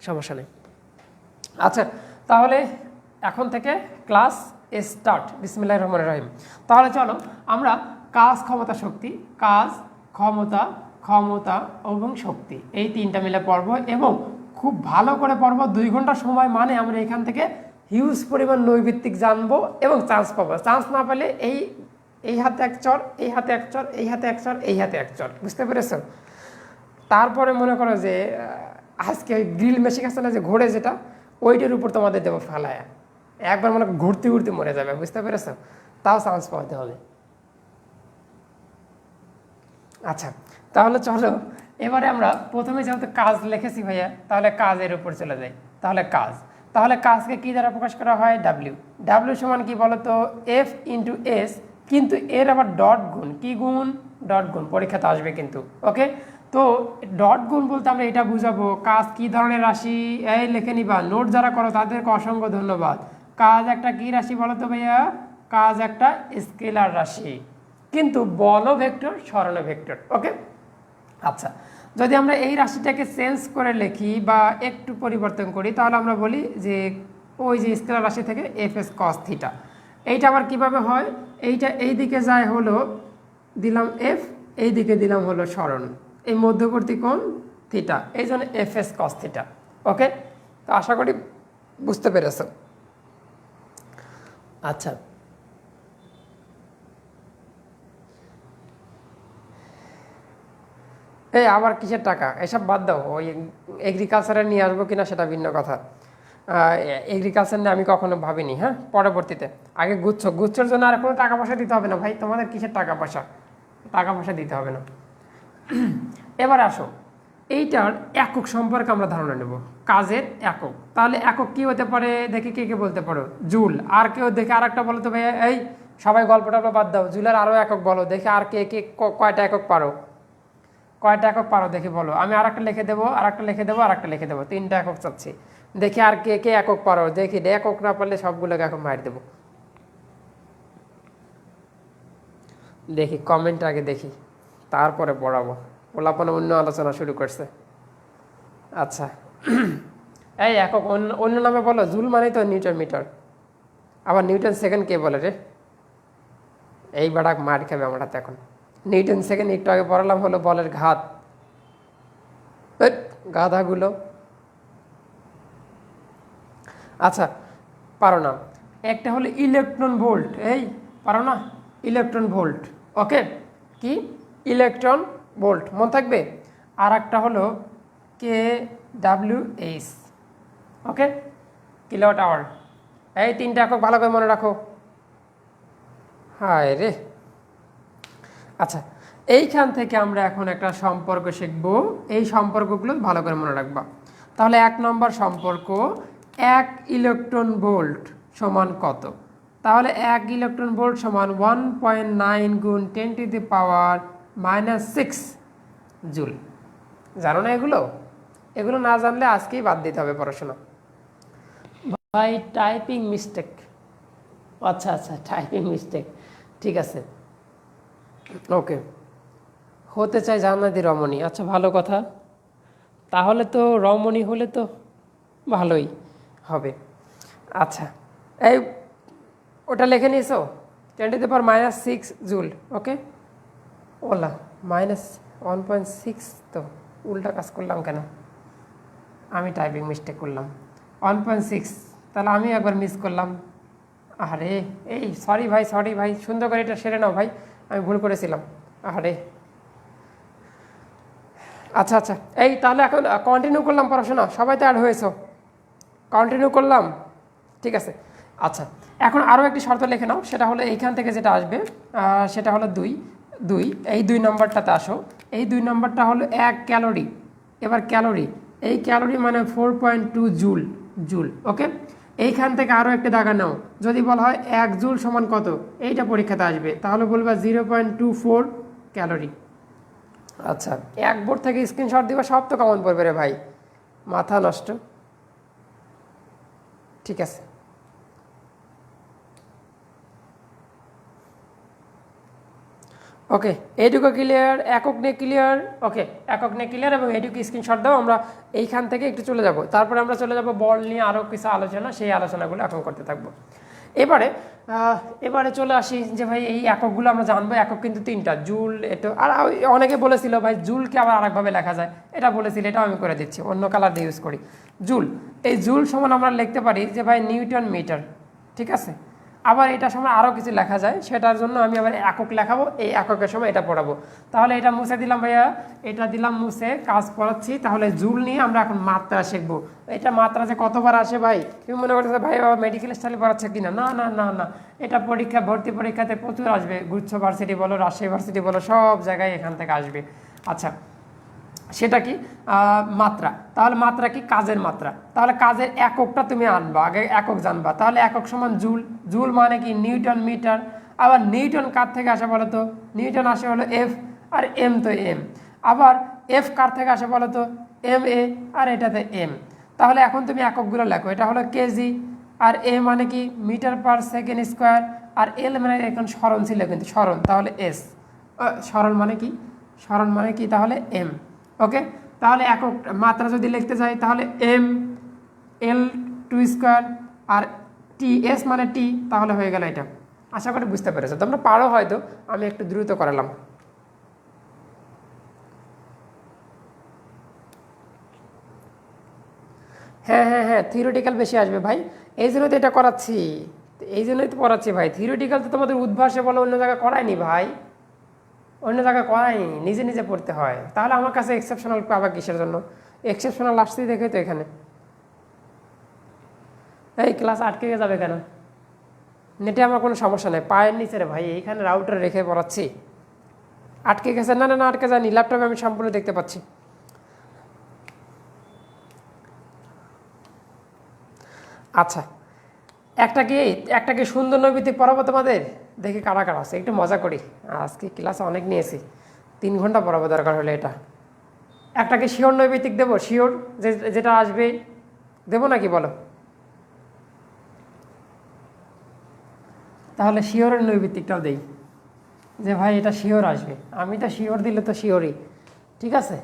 সমস্যা নেই। আচ্ছা, তাহলে এখন থেকে ক্লাস স্টার্ট। বিসমিল্লাহির রহমানির রহিম। তাহলে চলো আমরা কাজ, ক্ষমতা, শক্তি, কাজ, ক্ষমতা, ক্ষমতা এবং শক্তি এই তিনটা মিলে পড়ব এবং খুব ভালো করে পড়ব। 2 ঘন্টা সময় মানে আমরা এখান থেকে হিউজ পরিমাণ নৈর্ভিত্তিক জানবো এবং চান্স পাবো। চান্স না পেলে এই হাতে এক চর, এই হাতে এক চর, এই হাতে এক চর, এই হাতে এক চর, বুঝতে পেরেছ? তারপরে মনে করো যে আজকে গ্রিল মেশিন আছে না, যে ঘোড়ে যেটা, ওইটার উপর তোমাদের দেবো ফেলায়, একবার মনে ঘুরতে ঘুরতে মরে যাবে, বুঝতে পেরেছ? তাও চান্স পাওয়াতে হবে। আচ্ছা, তাহলে চলো এবারে আমরা প্রথমে যেহেতু কাজ লিখেছি ভাইয়া, তাহলে কাজের উপর চলে যাই। তাহলে কাজকে কি দ্বারা প্রকাশ করা হয়? ডাব্লিউ। ডাব্লিউ সমান কি বলতো? এফ ইন্টু এস, কিন্তু এর আবার ডট গুণ। কি গুণ? ডট গুণ। পরীক্ষাতে আসবে কিন্তু। ওকে, তো ডট গুণ বলতে আমরা এটা বুঝাবো কাজ কি ধরনের রাশি। এই লিখে নিবা, নোট যারা করো তাদেরকে অসংখ্য ধন্যবাদ। কাজ একটা কি রাশি বলো তো ভাইয়া? কাজ একটা স্কেলার রাশি, কিন্তু বল ভেক্টর, সরণ ভেক্টর। ওকে, আচ্ছা, যদি আমরা এই রাশিটাকে চেঞ্জ করে লিখি বা একটু পরিবর্তন করি, তাহলে আমরা বলি যে ওই যে স্কেলার রাশি থেকে এফ এস কস থিটা। এইটা আবার কিভাবে হয়? এইটা এই দিকে যায় হলো দিলাম এফ, এই দিকে দিলাম হলো সরণ, এই মধ্যবর্তী কোণ থিটা, এই জন্য এফ এস কস থিটা। ওকে, তো আশা করি বুঝতে পেরেছ। আচ্ছা, এই আবার কিসের টাকা, এসব বাদ দাও। ওই এগ্রিকালচারে নিয়ে আসবো কিনা সেটা ভিন্ন কথা। এগ্রিকালচার নিয়ে আমি কখনো ভাবিনি। হ্যাঁ, পরবর্তীতে। আগে গুচ্ছর জন্য আর কোনো টাকা পয়সা দিতে হবে না ভাই, তোমাদের কিসের টাকা পয়সা, টাকা পয়সা দিতে হবে না। এবার আসো, এইটার একক সম্পর্কে আমরা ধারণা নেব। কাজের একক, তাহলে একক কি হতে পারে দেখি, কে কে বলতে পারো? জুল। আর কেউ দেখে আর একটা বলো তো ভাই। এই সবাই গল্পটা বাদ দাও, জুলের আরও একক বলো দেখে। আর কে কে কয়টা একক পারো? কয়টা একক পারো দেখি বলো। আমি আর একটা লিখে দেবো, আর একটা লিখে দেবো, আর একটা লিখে দেবো। 3টা একক চাচ্ছি, দেখি আর কে কে একক পারো। দেখি একক না পারলে সবগুলোকে এখন মার দেবো। দেখি কমেন্ট আগে দেখি, তারপরে পড়াবো। পোলাপনে অন্য আলোচনা শুরু করছে। আচ্ছা, এই একক অন্য নামে বলো। জুল মানেই তো নিউটন মিটার। আবার নিউটন সেকেন্ড কে বলে রে? এই বাড়া মার খাবে আমার হাতে এখন। নিউটন সেকেন্ড একটু আগে পড়ালাম হলো বলের ঘাত। গাধাগুলো। আচ্ছা, পারো না। একটা হলো ইলেকট্রন ভোল্ট, এই পারো না? Electron volt. ওকে, কি? ইলেকট্রন ভোল্ট, মন থাকবে। আর একটা হলো কে ডাব্লিউ এইচ। ওকে, কিলোওয়াট আওয়ার। এই 3টা একক ভালো করে মনে রাখো। হায় রে। আচ্ছা, এইখান থেকে আমরা এখন একটা সম্পর্ক শিখব। এই সম্পর্কগুলো ভালো করে মনে রাখবা। তাহলে 1 নম্বর সম্পর্ক, 1 ইলেকট্রন ভোল্ট সমান কত? তাহলে 1 ইলেকট্রন ভোল্ট সমান 1.9 গুণ 10⁻⁻6 জুল। জানো না এগুলো? এগুলো না জানলে আজকেই বাদ দিতে হবে পড়াশোনা। ভাই টাইপিং মিস্টেক। আচ্ছা আচ্ছা, টাইপিং মিস্টেক, ঠিক আছে। ওকে, হতে চাই জান্নাতি রমণী। আচ্ছা, ভালো কথা। তাহলে তো রমণী হলে তো ভালোই হবে। আচ্ছা, এই ওটা লিখে নিয়েছো? 10⁻⁻6 জুল। ওকে, ওলা -1.6, তো উল্টা কাজ করলাম কেন? আমি টাইপিং মিস্টেক করলাম। 1.6, তাহলে আমি একবার মিস করলাম। আরে এই সরি ভাই, সুন্দর করে এটা সেরে নাও ভাই, আমি ভুল করেছিলাম। আরে আচ্ছা আচ্ছা, এই তাহলে এখন কন্টিনিউ করলাম পড়াশোনা। সবাই তো অ্যাড হয়েছো, কন্টিনিউ করলাম, ঠিক আছে। আচ্ছা, এখন আরও একটি শর্ত লিখে নাও। সেটা হলো এইখান থেকে যেটা আসবে সেটা হলো 2। এই 2 নম্বরটাতে আসো। এই 2 নম্বরটা হলো 1 ক্যালোরি। এবার ক্যালোরি, এই ক্যালোরি মানে 4.2 জুল। ওকে, এইখান থেকে আরও একটা দাগা নাও। যদি বলা হয় 1 জুল সমান কত, এইটা পরীক্ষাতে আসবে, তাহলে বলবা 0.24 ক্যালোরি। আচ্ছা, 1 বোর্ড থেকে স্ক্রিনশট দিবা, সব তো কমন পড়বে রে ভাই, মাথা নষ্ট। ঠিক আছে, ওকে, এইটুকু ক্লিয়ার, একক নিয়ে ক্লিয়ার। ওকে, একক নিয়ে ক্লিয়ার এবং এইটুকু স্ক্রিনশট দাও। আমরা এইখান থেকে একটু চলে যাব, তারপরে আমরা চলে যাব বল নিয়ে আরও কিছু আলোচনা, সেই আলোচনাগুলো এখন করতে থাকবো। এবারে চলে আসি যে ভাই এই এককগুলো আমরা জানবো। একক কিন্তু তিনটা, জুল, এটা আর অনেকে বলেছিল ভাই জুলকে আবার আরেকভাবে লেখা যায়, এটা বলেছিল, এটাও আমি করে দিচ্ছি, অন্য কালার দিয়ে ইউজ করি। জুল, এই জুল সমান আমরা লিখতে পারি যে ভাই নিউটন মিটার, ঠিক আছে। আবার এটার সময় আরও কিছু লেখা যায়, সেটার জন্য আমি আবার একক লেখাবো, এই এককের সময় এটা পড়াবো। তাহলে এটা মুছে দিলাম ভাইয়া, এটা দিলাম মুছে, কাজ পড়াচ্ছি। তাহলে জুল নিয়ে আমরা এখন মাত্রা শিখবো। এটা মাত্রা যে কতবার আসে ভাই, তুমি মনে করতেছো ভাই বাবা মেডিকেল স্টাইলে পড়াচ্ছে কিনা, না না না না, এটা পরীক্ষা, ভর্তি পরীক্ষাতে প্রচুর আসবে, গুচ্ছ ভার্সিটি বলো, রাজশাহী ভার্সিটি বলো, সব জায়গায় এখান থেকে আসবে। আচ্ছা, সেটা কি মাত্রা। তাহলে মাত্রা কি, কাজের মাত্রা। তাহলে কাজের এককটা তুমি আনবা, আগে একক জানবা। তাহলে একক সমান জুল, জুল মানে কি নিউটন মিটার। আবার নিউটন কার থেকে আসে বলো তো, নিউটন আসে হলো এফ, আর এম তো এম। আবার এফ কার থেকে আসে বলো তো, এম এ, আর এটাতে এম। তাহলে এখন তুমি এককগুলো লেখো, এটা হলো কেজি, আর এ মানে কি মিটার পার সেকেন্ড স্কোয়ার, আর এল মানে এখন স্মরণ ছিল কিন্তু স্মরণ, তাহলে এস। স্মরণ মানে কি, স্মরণ মানে কি তাহলে এম। ওকে, তাহলে একক মাত্রা যদি লিখতে যাই তাহলে এম এল টু স্কোয়ার, আর টি এস মানে টি, তাহলে হয়ে গেল এটা। আশা করি বুঝতে পেরেছো, তোমরা পারো হয়তো, আমি একটু দ্রুত করালাম। হ্যাঁ হ্যাঁ হ্যাঁ, থিওরিটিক্যাল বেশি আসবে ভাই, এই জন্যই তো এটা করাচ্ছি, এই জন্যই তো পড়াচ্ছি ভাই। থিওরিটিক্যাল তো তোমাদের উদ্ভাসে বলো, অন্য জায়গায় করায়নি ভাই, অন্য জায়গায় করায়নি, নিজে নিজে পড়তে হয়। তাহলে আমার কাছে এক্সেপশনাল পাবা কিসের জন্য, এক্সেপশনাল আসতেই দেখে তো এখানে। এই ক্লাস আটকে যাবে কেন, নেটে আমার কোনো সমস্যা নেই, পায়ের নিচে রে ভাই, এইখানে রাউটার রেখে পড়াচ্ছি। আটকে গেছে? না না না, আটকে যায়নি, ল্যাপটপে আমি সম্পূর্ণ দেখতে পাচ্ছি। আচ্ছা, একটা কি সুন্দর নৈমিত্তিক পড়াবো তোমাদের, দেখি কারা কারা আছে, একটু মজা করি। আজকে ক্লাসে অনেক নিয়েছি, 3 ঘন্টা পড়াবো দরকার হলে। এটা একটা কি শিওর নৈমিত্তিক দেবো, শিওর যেটা আসবে দেবো নাকি বলো? তাহলে শিওরের নৈমিত্তিকটাও দেই, যে ভাই এটা শিওর আসবে, আমি তো শিওর দিলে তো শিওরই, ঠিক আছে।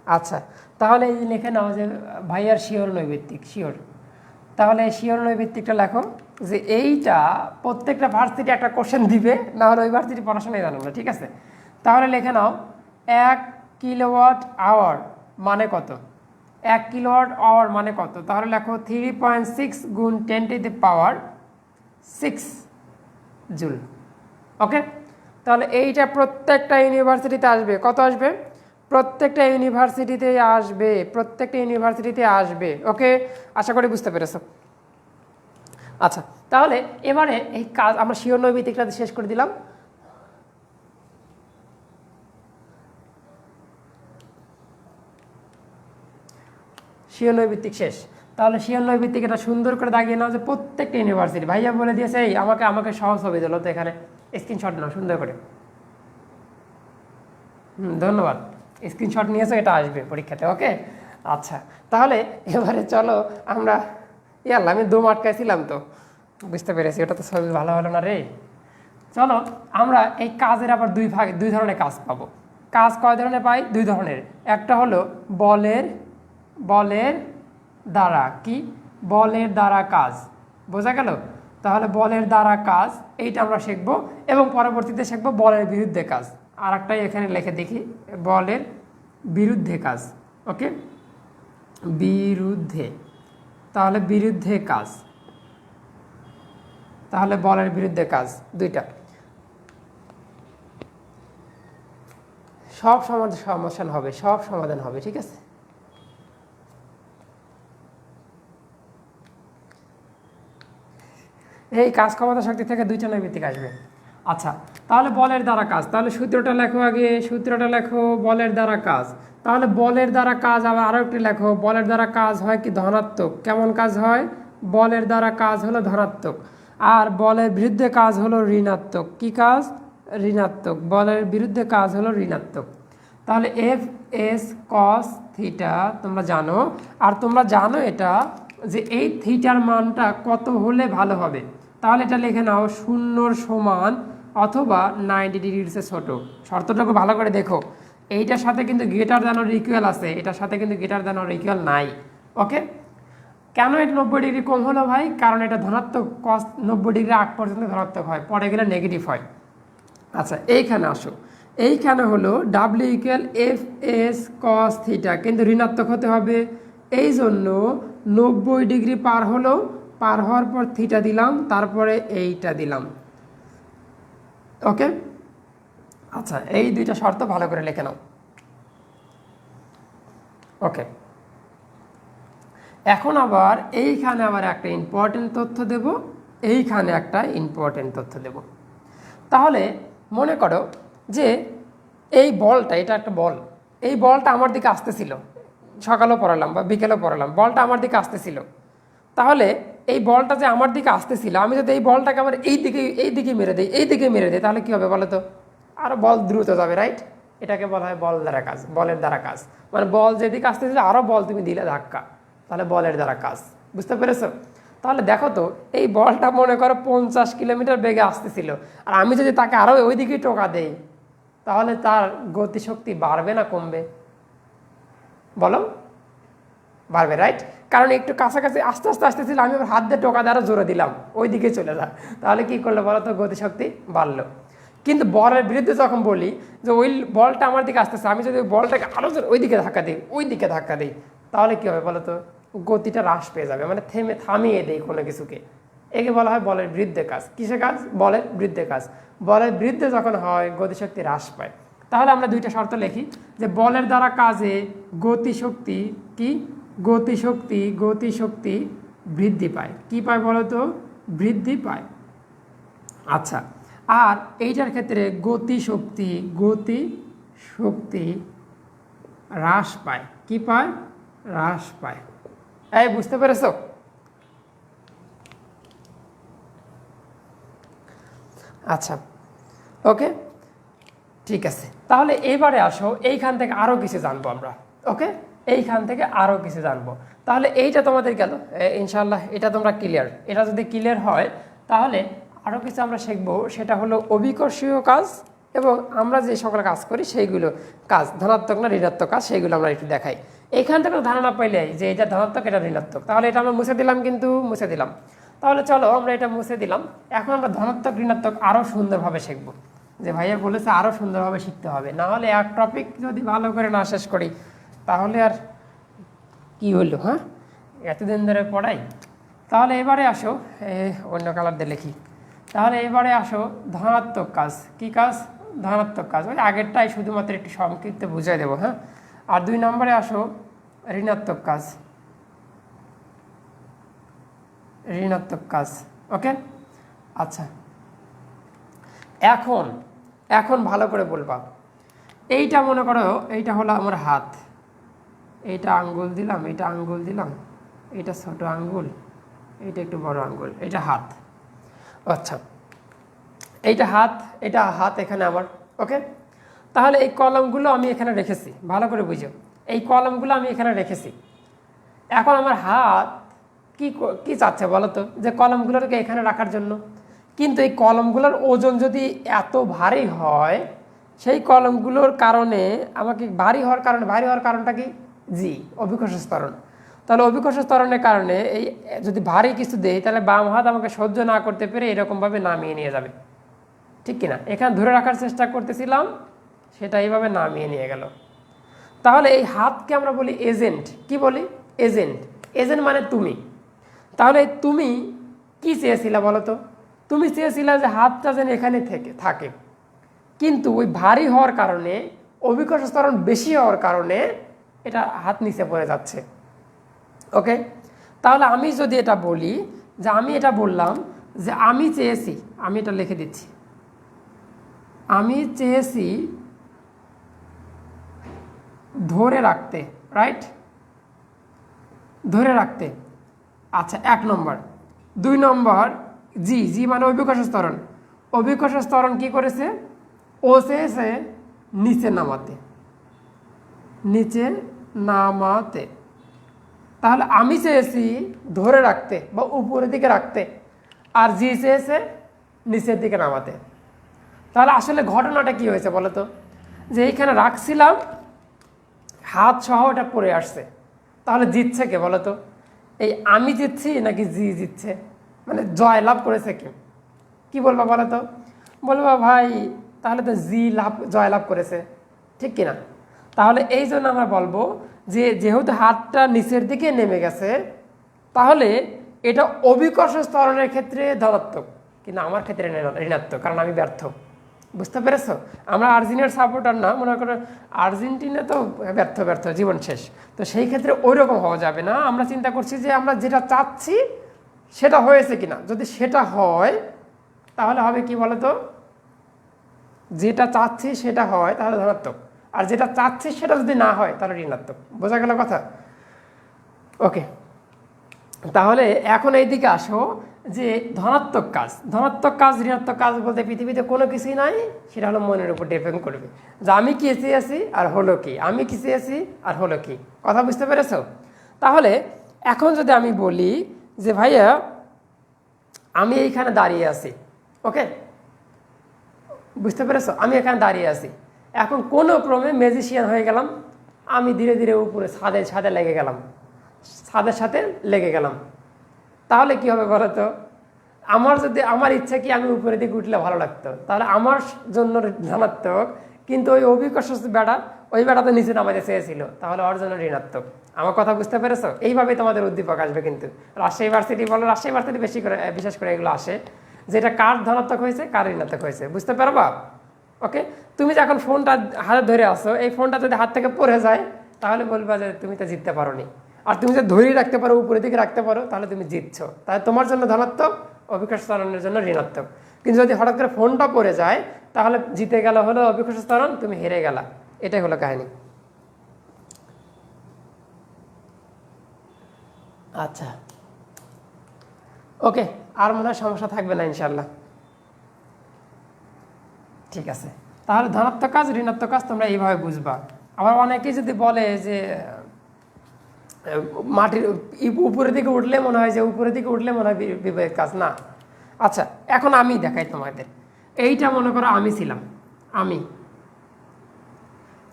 আচ্ছা, তাহলে এই লিখে নাও যে ভাইয়ার শিওর নৈমিত্তিক, শিওর। তাহলে শিওর নৈমিত্তিকটা লেখো যে এইটা প্রত্যেকটা ভার্সিটি একটা কোশ্চেন দিবে, না হলে ওই ভার্সিটি পড়াশোনাই জানো না, ঠিক আছে। তাহলে লিখে নাও 1 কিলোওয়াট আওয়ার মানে কত, 1 কিলোওয়াট আওয়ার মানে কত। তাহলে লেখো 3.6 গুণ 10⁶ জুল। ওকে, তাহলে এইটা প্রত্যেকটা ইউনিভার্সিটিতে আসবে, কত আসবে, প্রত্যেকটা ইউনিভার্সিটিতে আসবে, প্রত্যেকটা ইউনিভার্সিটিতে আসবে। ওকে, আশা করি বুঝতে পেরেছো। আচ্ছা, তাহলে এবারে এই কাজ আমরা শিওর নৈমিত্তিকটা শেষ করে দিলাম। শিওর নৈমিত্তিক শেষ। তাহলে শিওর নৈমিত্তিক এটা সুন্দর করে দাগিয়ে নাও যে প্রত্যেকটা ইউনিভার্সিটি, ভাইয়া বলে দিয়েছে এই আমাকে সহজ ছবি দিল, তো এখানে স্ক্রিনশট নাও সুন্দর করে। ধন্যবাদ, স্ক্রিনশট নিয়েছো, এটা আসবে পরীক্ষাতে। ওকে, আচ্ছা, তাহলে এবারে চলো আমরা, ইয়াল্লা আমি দম আটকাইছিলাম তো, বুঝতে পেরেছি, ওটা তো ছবি ভালো হলো না রে। চলো আমরা এই কাজের আবার দুই ধরনের কাজ পাবো। কাজ কয় ধরনের পাই, 2 ধরনের। একটা হলো বলের দ্বারা, কি বলের দ্বারা কাজ, বোঝা গেল। তাহলে বলের দ্বারা কাজ এইটা আমরা শিখবো, এবং পরবর্তীতে শিখবো বলের বিরুদ্ধে কাজ। আর একটাই এখানে লিখে দেখি, বলের বিরুদ্ধে কাজ। ওকে, বিরুদ্ধে, তাহলে বিরুদ্ধে কাজ, তাহলে বলের বিরুদ্ধে কাজ দুইটা। সব সমাধান হবে, সব সমাধান হবে, ঠিক আছে। এই কাজ ক্ষমতা শক্তি থেকে 2টা নৈমিত্তিক আসবে। আচ্ছা, তাহলে বলের দ্বারা কাজ, তাহলে সূত্রটা লেখো আগে, সূত্রটা লেখো বলের দ্বারা কাজ। তাহলে বলের দ্বারা কাজ আবার আরও একটি লেখো, বলের দ্বারা কাজ হয় কি ধনাত্মক। কেমন কাজ হয়, বলের দ্বারা কাজ হলো ধনাত্মক, আর বলের বিরুদ্ধে কাজ হলো ঋণাত্মক। কি কাজ, ঋণাত্মক, বলের বিরুদ্ধে কাজ হলো ঋণাত্মক। তাহলে এফ এস কস থিটা তোমরা জানো, আর তোমরা জানো এটা যে এই থিটার মানটা কত হলে ভালো হবে। তাহলে এটা লিখে নাও 0 সমান অথবা 90 ডিগ্রির ছোট। শর্তটাকে ভালো করে দেখো, এইটার সাথে কিন্তু গ্রেটার দ্যান অর ইকুয়াল আছে, এটার সাথে কিন্তু গ্রেটার দ্যান অর ইকুয়াল নাই। ওকে, কেন এটা 90 ডিগ্রি কম হলো ভাই? কারণ এটা ধনাত্মক, কস 90 ডিগ্রি আগ পর্যন্ত ধনাত্মক হয়, পরে গেলে নেগেটিভ হয়। আচ্ছা, এইখানে আসো, এইখানে হলো W equal F S cos theta, কিন্তু ঋণাত্মক হতে হবে। এই জন্য 90 ডিগ্রি পার হলো, পার হওয়ার পর থিটা দিলাম, তারপরে এইটা দিলাম। ওকে, আচ্ছা, এই দুইটা শর্ত ভালো করে লিখে নাও। ওকে, এখন আবার এইখানে আবার একটা ইম্পর্টেন্ট তথ্য দেব, এইখানে একটা ইম্পর্টেন্ট তথ্য দেব। তাহলে মনে করো যে এই বলটা, এটা একটা বল, এই বলটা আমার দিকে আসতেছিল, সকালেও পড়ালাম বা বিকেলেও পড়ালাম, বলটা আমার দিকে আসতেছিল। তাহলে এই বলটা যে আমার দিকে আসতেছিল, আমি যদি এই বলটাকে আবার এই দিকে মেরে দিই, এই দিকে মেরে দিই, তাহলে কী হবে বলো তো? আরও বল দ্রুত যাবে, রাইট? এটাকে বলা হয় বল দ্বারা কাজ, বলের দ্বারা কাজ। মানে বল যেদিকে আসতেছিল, আরও বল তুমি দিলে ধাক্কা, তাহলে বলের দ্বারা কাজ। বুঝতে পেরেছো? তাহলে দেখো তো, এই বলটা মনে করো 50 কিলোমিটার বেগে আসতেছিল, আর আমি যদি তাকে আরও ওই দিকে টোকা দেই, তাহলে তার গতিশক্তি বাড়বে না কমবে? বলো, বাড়বে, রাইট? কারণ একটু কাছাকাছি আস্তে আস্তে আসতেছিল, আমি আবার হাত দিয়ে টোকা দিয়ে আরও জোরে দিলাম, ওই দিকে চলে যা, তাহলে কি করলো বলো তো? গতিশক্তি বাড়লো। কিন্তু বলের বিরুদ্ধে যখন বলি যে ওই বলটা আমার দিকে আসতেছে, আমি যদি ওই বলটাকে আরও জোরে ওই দিকে ধাক্কা দিই, ওই দিকে ধাক্কা দিই, তাহলে কী হবে বলো তো? গতিটা হ্রাস পেয়ে যাবে, মানে থামিয়ে দেয় কোনো কিছুকে। একে বলা হয় বলের বিরুদ্ধে কাজ। কিসে কাজ? বলের বিরুদ্ধে কাজ। বলের বিরুদ্ধে যখন হয়, গতিশক্তি হ্রাস পায়। তাহলে আমরা দুইটা শর্ত লিখি যে বলের দ্বারা কাজে গতিশক্তি কি? গতিশক্তি বৃদ্ধি পায়। কি পায় বলো তো? বৃদ্ধি পায়। আচ্ছা, আর এইটার ক্ষেত্রে গতিশক্তি হ্রাস পায়। কি পায়? হ্রাস পায়। এই বুঝতে পেরেছ? আচ্ছা, ওকে, ঠিক আছে। তাহলে এবারে আসো, এইখান থেকে আরও কিছু জানবো আমরা। ওকে, এইখান থেকে আরও কিছু জানবো। তাহলে এইটা তোমাদের গেল, ইনশাল্লাহ এটা তোমরা ক্লিয়ার। এটা যদি ক্লিয়ার হয়, তাহলে আরও কিছু আমরা শিখবো, সেটা হলো অভিকর্ষীয় কাজ, এবং আমরা যে সকল কাজ করি সেইগুলো কাজ, ধনাত্মক না ঋণাত্মক কাজ, সেইগুলো আমরা একটু দেখাই। এইখান থেকে ধারণা পাইলে যে এটা ধনাত্মক, এটা ঋণাত্মক, তাহলে এটা আমরা মুছে দিলাম, কিন্তু মুছে দিলাম। তাহলে চলো আমরা এটা মুছে দিলাম। এখন আমরা ধনাত্মক ঋণাত্মক আরও সুন্দরভাবে শিখবো। যে ভাইয়া বলেছে আরও সুন্দরভাবে শিখতে হবে, না হলে এক টপিক যদি ভালো করে না শেষ করি, তাহলে আর কি হলো? হ্যাঁ, এতদিন ধরে পড়াই। তাহলে এবারে আসো, অন্য কালার দিয়ে লিখি। তাহলে এবারে আসো ধনাত্মক কাজ। কি কাজ? ধনাত্মক কাজ। ওই আগেরটাই শুধুমাত্র একটু সংক্ষিপ্ত বুঝিয়ে দেবো। হ্যাঁ, আর 2 নম্বরে আসো ঋণাত্মক কাজ। ঋণাত্মক কাজ। ওকে, আচ্ছা, এখন ভালো করে বলবা। এইটা মনে করো, এইটা হলো আমার হাত, এইটা আঙ্গুল দিলাম, এইটা আঙ্গুল দিলাম, এইটা ছোট আঙ্গুল, এইটা একটু বড় আঙ্গুল, এটা হাত। আচ্ছা, এইটা হাত এখানে আমার। ওকে, তাহলে এই কলমগুলো আমি এখানে রেখেছি, ভালো করে বুঝো, এই কলমগুলো আমি এখানে রেখেছি। এখন আমার হাত কি চাচ্ছে বলো তো? যে কলমগুলোকে এখানে রাখার জন্য। কিন্তু এই কলমগুলোর ওজন যদি এত ভারী হয়, সেই কলমগুলোর কারণে আমাকে ভারী হওয়ার কারণটা কি? জি, অভিকর্ষ ত্বরণ। তাহলে অভিকর্ষ ত্বরণের কারণে এই যদি ভারী কিছু দেই, তাহলে বাম হাত আমাকে সহ্য না করতে পেরে এরকমভাবে নামিয়ে নিয়ে যাবে, ঠিক কিনা? এখানে ধরে রাখার চেষ্টা করতেছিলাম, সেটা এইভাবে নামিয়ে নিয়ে গেল। তাহলে এই হাতকে আমরা বলি এজেন্ট। কি বলি? এজেন্ট মানে তুমি। তাহলে তুমি কি চেয়েছিলা বলো তো? তুমি চেয়েছিলা যে হাতটা যেন এখানে থাকে, কিন্তু ওই ভারী হওয়ার কারণে, অভিকর্ষ ত্বরণ বেশি হওয়ার কারণে এটা হাত নিচে পড়ে যাচ্ছে। ওকে, তাহলে আমি যদি এটা বলি, যে আমি এটা বললাম যে আমি চেয়েছি, আমি এটা লিখে দিচ্ছি, আমি চেয়েছি ধরে রাখতে, রাইট? ধরে রাখতে। আচ্ছা, 1 নম্বর। 2 নম্বর, জি মানে অভিকর্ষ ত্বরণ। অভিকর্ষ ত্বরণ কি করেছে? ও চেয়েছে নিচে নামাতে। তাহলে আমি চেয়েছি ধরে রাখতে বা উপরের দিকে রাখতে, আর জি চেয়েছে নিচের দিকে নামাতে। তাহলে আসলে ঘটনাটা কি হয়েছে বলো তো, যে এইখানে রাখছিলাম, হাত সহ ওটা পড়ে আসছে, তাহলে জিতছে কে বলো তো? এই আমি জিতছি নাকি জি জিতছে? মানে জয় লাভ করেছে কে? কি বলবা বলো তো? বলবা ভাই তাহলে তো জি জয় লাভ করেছে, ঠিক কিনা? তাহলে এই জন্য আমরা বলবো যে যেহেতু হাতটা নিচের দিকে নেমে গেছে, তাহলে এটা অভিকর্ষ ত্বরণের ক্ষেত্রে ধনাত্মক, কিন্তু আমার ক্ষেত্রে ঋণাত্মক, কারণ আমি ব্যর্থ। বুঝতে পেরেছো? আমরা আর্জেন্টিনার সাপোর্টার না, মনে করো আর্জেন্টিনা তো ব্যর্থ ব্যর্থ জীবন শেষ, তো সেই ক্ষেত্রে ওই রকম হওয়া যাবে না। আমরা চিন্তা করছি যে আমরা যেটা চাচ্ছি সেটা হয়েছে কিনা, যদি সেটা হয় তাহলে হবে কি বলতো, যেটা চাচ্ছি সেটা হয় তাহলে ধনাত্মক, আর যেটা চাচ্ছি সেটা যদি না হয় তাহলে ঋণাত্মক। বোঝা গেল কথা? ওকে, তাহলে এখন এইদিকে আসো যে ধনাত্মক কাজ ঋণাত্মক কাজ বলতে পৃথিবীতে কোনো কিছুই নাই, সেটা হলো মনের উপর ডিপেন্ড করবে যে আমি কি চেয়েছি আর হলো কি, আমি কি চেয়েছি আর হলো কি। কথা বুঝতে পেরেছো? তাহলে এখন যদি আমি বলি যে ভাইয়া আমি এইখানে দাঁড়িয়ে আছি, ওকে, বুঝতে পেরেছো? আমি এখানে দাঁড়িয়ে আছি, এখন কোনো ক্রমে ম্যাজিশিয়ান হয়ে গেলাম, আমি ধীরে ধীরে উপরে ছাদে লেগে গেলাম, ছাদের সাথে লেগে গেলাম, তাহলে কি হবে বলো তো? আমার যদি আমার ইচ্ছা কি আমি উপরের দিকে উঠলে ভালো লাগতো, তাহলে আমার জন্য ধনাত্মক, কিন্তু ওই অভিকর্ষ ওই বেটা তো নিচে নামাতে চেয়েছিল, তাহলে ওর জন্য ঋণাত্মক। আমার কথা বুঝতে পেরেছো? এইভাবেই তোমাদের উদ্দীপক আসবে। কিন্তু রাজশাহী ভার্সিটি বলো, রাজশাহী ভার্সিটি বেশি করে বিশেষ করে এগুলো আসে, যেটা কার ধনাত্মক হয়েছে কার ঋণাত্মক হয়েছে, বুঝতে পারবা? ওকে, তুমি যখন ফোনটা হাতে ধরে আসো, এই ফোনটা যদি হাত থেকে পড়ে যায় তাহলে বলবা যে তুমি তো জিততে পারো নি, আর তুমি যদি ধরেই রাখতে পারো, উপরের দিকে রাখতে পারো, তাহলে তুমি জিতছো, তাহলে তোমার জন্য ধনাত্মক, অভিকর্ষ ত্বরণের জন্য ঋণাত্মক। কিন্তু যদি হঠাৎ করে ফোনটা পড়ে যায় তাহলে জিতে গেল হলো অভিকর্ষ ত্বরণ, তুমি হেরে গেলা, এটাই হলো কাহিনী। আচ্ছা, ওকে, আর মনে হয় সমস্যা থাকবে না ইনশাল্লাহ। ঠিক আছে, তাহলে ধনাত্মক কাজ ঋণাত্মক কাজ তোমরা এইভাবে বুঝবা। আবার অনেকেই যদি বলে যে মাটির উপরের দিকে উঠলে মনে হয় যে উপরের দিকে উঠলে মনে হয় বিবেক কাজ না। আচ্ছা, এখন আমি দেখাই তোমাদের। এইটা মনে করো আমি ছিলাম, আমি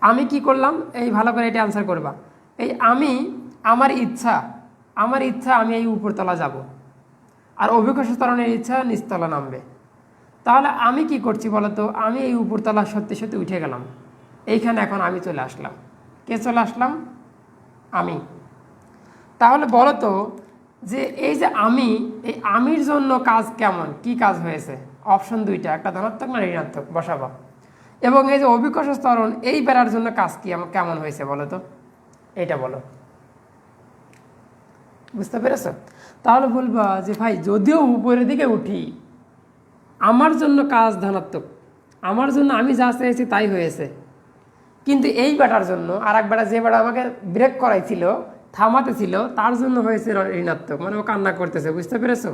আমি কি করলাম, এই ভালো করে এটা অ্যান্সার করবা। এই আমি, আমার ইচ্ছা আমি এই উপরতলা যাব, আর অভিকর্ষ ত্বরণের ইচ্ছা নিচতলা নামবে। তাহলে আমি কি করছি বলতো, আমি এই উপরতলা সত্যি সত্যি উঠে গেলাম, এইখানে এখন আমি চলে আসলাম। কে চলে আসলাম? আমি। তাহলে বলো তো যে এই যে আমি, এই আমির জন্য কাজ কেমন, কি কাজ হয়েছে? অপশন দুইটা, একটা ধনাত্মক না ঋণাত্মক বসাবা। এবং এই যে অভিকর্ষ ত্বরণ, এই বেড়ার জন্য কাজ কি কেমন হয়েছে বলো তো, এইটা বলো। বুঝতে পেরেছো? তাহলে বলবা যে ভাই যদিও উপরের দিকে উঠি, আমার জন্য কাজ ধনাত্মক, আমার জন্য আমি যা চেয়েছি তাই হয়েছে, কিন্তু এই বেটার জন্য, আর এক বেটা যে বেটা আমাকে ব্রেক করাইছিল, থামাতে ছিল, তার জন্য হয়েছে ঋণাত্মক, মানে ও কান্না করতেছে। বুঝতে পেরেছো?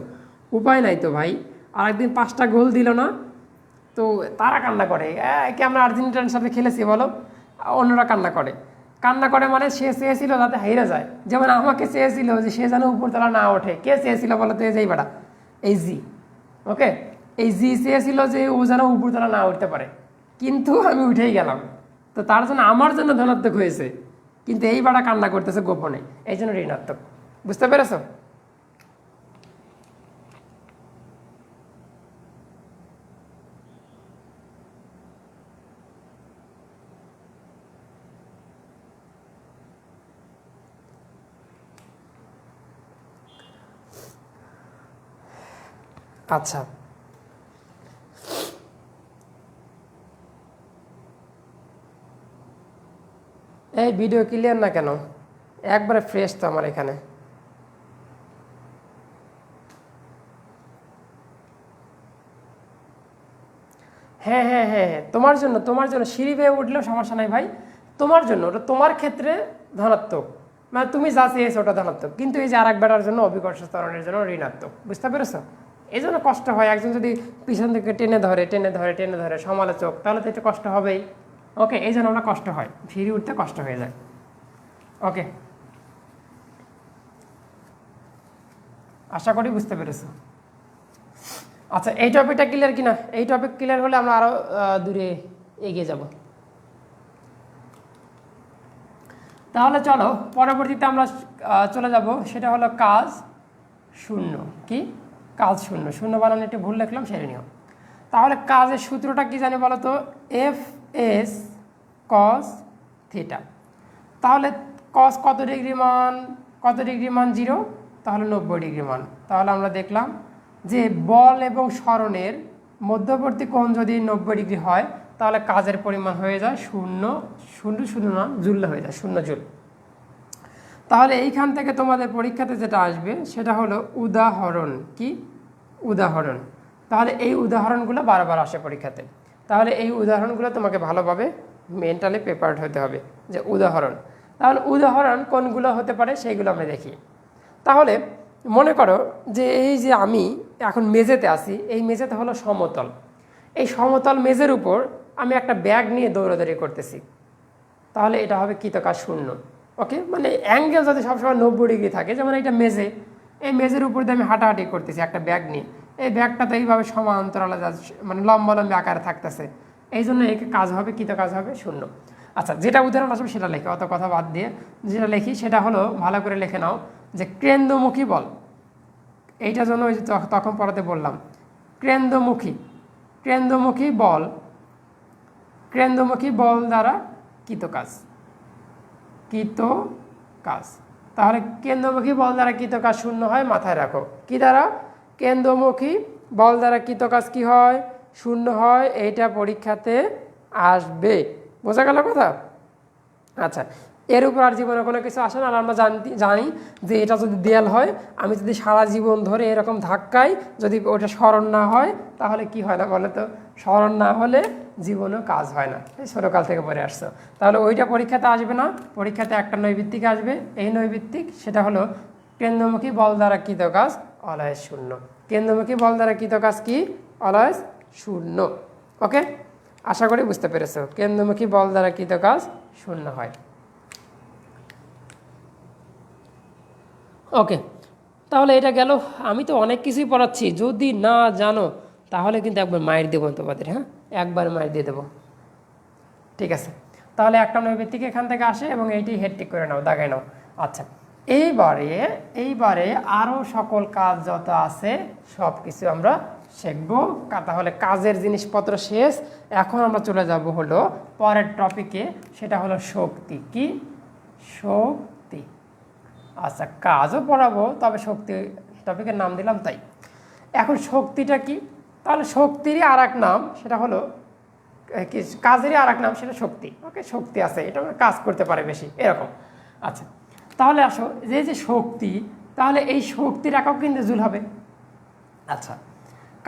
উপায় নাই তো ভাই, আর একদিন 5টা গোল দিল না, তো তারা কান্না করে। কি আমরা আর্জেন্টিনার সাথে খেলেছি বলো, অন্যরা কান্না করে মানে সে চেয়েছিল যাতে হেরে যায়, যেমন আমাকে চেয়েছিল যে সে যেন উপরতলা না ওঠে। কে চেয়েছিল বলো তো? এই বেটা, এই জি, ওকে, এই জি চেয়েছিল যে ও যেন উপরতলা না উঠতে পারে, কিন্তু আমি উঠেই গেলাম, তো তার জন্য আমার জন্য ধনাত্মক হয়েছে, কিন্তু এই বেটা কান্না করতেছে গোপনে, এই জন্য ঋণাত্মক। বুঝতে পেরেছো? আচ্ছা, এই ভিডিও ক্লিয়ার না কেন? একবারে ফ্রেশ তো আমার এখানে। হ্যাঁ হ্যাঁ হ্যাঁ হ্যাঁ, তোমার জন্য সিঁড়ি বেয়ে উঠলেও সমস্যা নাই ভাই, তোমার জন্য, ওটা তোমার ক্ষেত্রে ধনাত্মক, মানে তুমি যা চেয়েছো ওটা ধনাত্মক, কিন্তু এই যে আর এক বেটার জন্য অভিকর্ষ ত্বরণের জন্য ঋণাত্মক। বুঝতে পেরেছো? এই জন্য কষ্ট হয়, একজন যদি পিছন থেকে টেনে ধরে সমালোচক, তাহলে তো একটু কষ্ট হবেই। ওকে, এই জন্য আমরা কষ্ট হয়, সিঁড়ি উঠতে কষ্ট হয়ে যায়। ওকে, আশা করি বুঝতে পেরেছো। আচ্ছা, এই টপিকটা ক্লিয়ার কিনা? এই টপিক ক্লিয়ার হলে আমরা আরও দূরে এগিয়ে যাব। তাহলে চলো পরবর্তীতে আমরা চলে যাব, সেটা হলো কাজ শূন্য। কি কাজ শূন্য? শূন্য বানানো একটু ভুল লিখলাম, সেরে নিও। তাহলে কাজের সূত্রটা কি জানি বলো তো? F S cos theta. তাহলে কস কত ডিগ্রি মান? কত ডিগ্রি মান? 0। তাহলে 90 ডিগ্রি মান। তাহলে আমরা দেখলাম যে বল এবং সরণের মধ্যবর্তী কোণ যদি 90 ডিগ্রি হয়, তাহলে কাজের পরিমাণ হয়ে যায় 0 না জুল হয়ে যায়, 0 জুল। তাহলে এইখান থেকে তোমাদের পরীক্ষাতে যেটা আসবে সেটা হলো উদাহরণ। কি উদাহরণ? তাহলে এই উদাহরণগুলো বারবার আসে পরীক্ষাতে। তাহলে এই উদাহরণগুলো তোমাকে ভালোভাবে মেন্টালি প্রিপেয়ার্ড হতে হবে যে উদাহরণ। তাহলে উদাহরণ কোনগুলো হতে পারে সেইগুলো আমরা দেখি। তাহলে মনে করো যে এই যে আমি এখন মেঝেতে আছি, এই মেঝেতে হলো সমতল। এই সমতল মেঝের উপর আমি একটা ব্যাগ নিয়ে দৌড়াদৌড়ি করতেছি, তাহলে এটা হবে কৃতকাজ শূন্য। ওকে, মানে অ্যাঙ্গেল যদি সবসময় 90 ডিগ্রি থাকে, যেমন এটা মেঝে, এই মেঝের উপর দিয়ে আমি হাঁটাহাঁটি করতেছি একটা ব্যাগ নিয়ে, এই ব্যাগটা তো এইভাবে সমান্তরালে যাচ্ছে, মানে লম্বা আকারে থাকতেছে, এই জন্য একে কাজ হবে, কৃতকাজ হবে শূন্য। আচ্ছা, যেটা উদাহরণ আসবে সেটা লেখো, অত কথা বাদ দিয়ে যেটা লিখি সেটা হলো, ভালো করে লিখে নাও যে কেন্দ্রমুখী বল। এইটার জন্য ওই যে তখন পড়াতে বললাম কেন্দ্রমুখী বল দ্বারা কৃতকাজ। তাহলে কেন্দ্রমুখী বল দ্বারা কৃতকাজ শূন্য হয়, মাথায় রাখো। কি দ্বারা? কেন্দ্রমুখী বল দ্বারা কৃতকাজ কি হয়? শূন্য হয়। এইটা পরীক্ষাতে আসবে, বোঝা গেল কথা? আচ্ছা, এর উপর আর জীবনে কোনো কিছু আসে না। আর আমরা জানি যে এটা যদি দেয়াল হয়, আমি যদি সারা জীবন ধরে এরকম ধাক্কাই, যদি ওটা স্মরণ না হয়, তাহলে কি হয় না বলে তো? স্মরণ না হলে জীবনেও কাজ হয় না। এই ছোটোকাল থেকে পড়ে আসছো। তাহলে ওইটা পরীক্ষাতে আসবে না, পরীক্ষাতে একটা নৈবিত্তিক আসবে। এই নৈবিত্তিক সেটা হলো কেন্দ্রমুখী বল দ্বারা কৃতকাজ অলয়েস শূন্য। কেন্দ্রমুখী বল দ্বারা কৃতকাজ কি? অলয়েস শূন্য। ওকে, আশা করি বুঝতে পেরেছো। কেন্দ্রমুখী বল দ্বারা কৃতকাজ শূন্য হয়। ওকে, তাহলে এটা গেল। আমি তো অনেক কিছুই পড়াচ্ছি, যদি না জানো তাহলে কিন্তু একবার মাইর দেবো তোমাদের। হ্যাঁ, একবার মাইর দিয়ে দেবো, ঠিক আছে? তাহলে একটা নৈবেদিক এখান থেকে আসে এবং এইটি হেডটিক করে নাও, দাগাই নাও। আচ্ছা, এইবারে আরও সকল কাজ যত আছে সব কিছু আমরা শিখবো। তাহলে কাজের জিনিসপত্র শেষ। এখন আমরা চলে যাব হলো পরের টপিকে, সেটা হলো শক্তি। কি? শক্তি। আচ্ছা, কাজও পড়াবো, তবে শক্তি টপিকের নাম দিলাম তাই। এখন শক্তিটা কি? তাহলে শক্তিরই আর এক নাম, সেটা হলো কাজেরই আর এক নাম, সেটা শক্তি। ওকে, শক্তি আছে, এটা কাজ করতে পারে বেশি, এরকম। আচ্ছা, তাহলে আসো যে শক্তি, তাহলে এই শক্তির একক কিন্তু জুল হবে। আচ্ছা,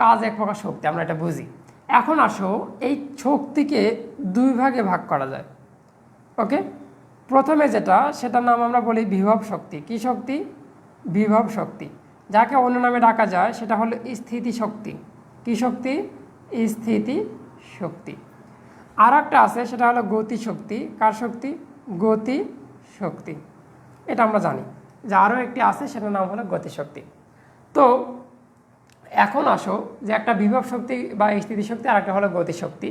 কাজ এক প্রকার শক্তি, আমরা এটা বুঝি। এখন আসো এই শক্তিকে দুই ভাগে ভাগ করা যায়। ওকে, প্রথমে যেটা, সেটার নাম আমরা বলি বিভব শক্তি। কি শক্তি? বিভব শক্তি। যাকে অন্য নামে ডাকা যায় সেটা হলো স্থিতি শক্তি। কি শক্তি? স্থিতি শক্তি। আর একটা আছে, সেটা হলো গতি শক্তি। কার শক্তি? গতি শক্তি। এটা আমরা জানি যে আরও একটি আছে, সেটার নাম হলো গতি শক্তি। তো এখন আসো যে একটা বিভব শক্তি বা স্থিতিশক্তি, আর একটা হলো গতিশক্তি।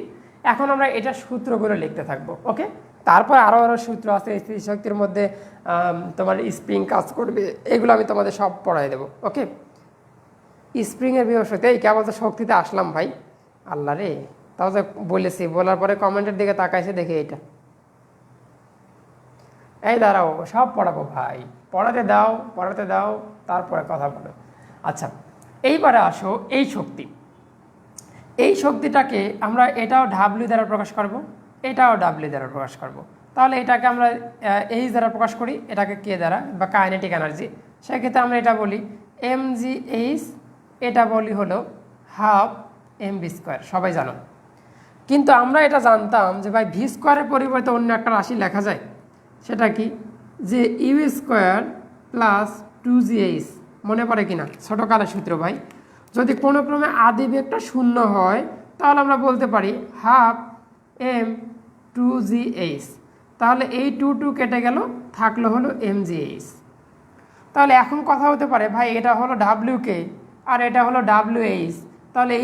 এখন আমরা এটা সূত্রগুলো লিখতে থাকবো। ওকে, তারপর আরও সূত্র আছে স্থিতিশক্তির মধ্যে, তোমার স্প্রিং কাজ করবে, এগুলো আমি তোমাদের সব পড়াই দেবো। ওকে, স্প্রিংয়ের বিভব শক্তি, এই কেবল তো শক্তিতে আসলাম ভাই, আল্লাহ রে। তাও তো বলেছি, বলার পরে কমেন্টের দিকে তাকাইছে, দেখে এইটা, এই দাঁড়াও, সব পড়াবো ভাই, পড়াতে দাও, তারপরে কথা বলো। আচ্ছা, এইবারে আসো এই শক্তিটাকে আমরা এটাও ডাব্লিউ দ্বারা প্রকাশ করব, এটাও ডাব্লিউ দ্বারা প্রকাশ করব। তাহলে এটাকে আমরা এইচ দ্বারা প্রকাশ করি, এটাকে কে দ্বারা, বা কাইনেটিক এনার্জি। সেক্ষেত্রে আমরা এটা বলি mgh, এটা বলি হলো হাফ mv², সবাই জানো। কিন্তু আমরা এটা জানতাম যে ভাই ভি স্কোয়ারের পরিবর্তে অন্য একটা রাশি লেখা যায়। সেটা কি? যে u² প্লাস 2gh, মনে পড়ে কিনা? ছোটোকালের সূত্র ভাই। যদি কোনো ক্রমে আদি বেগটা শূন্য হয়, তাহলে আমরা বলতে পারি হাফ m2gh। তাহলে এই 2 কেটে গেল, থাকলো হলো mgh। তাহলে এখন কথা হতে পারে ভাই এটা হলো wk আর এটা হলো wh, তাহলে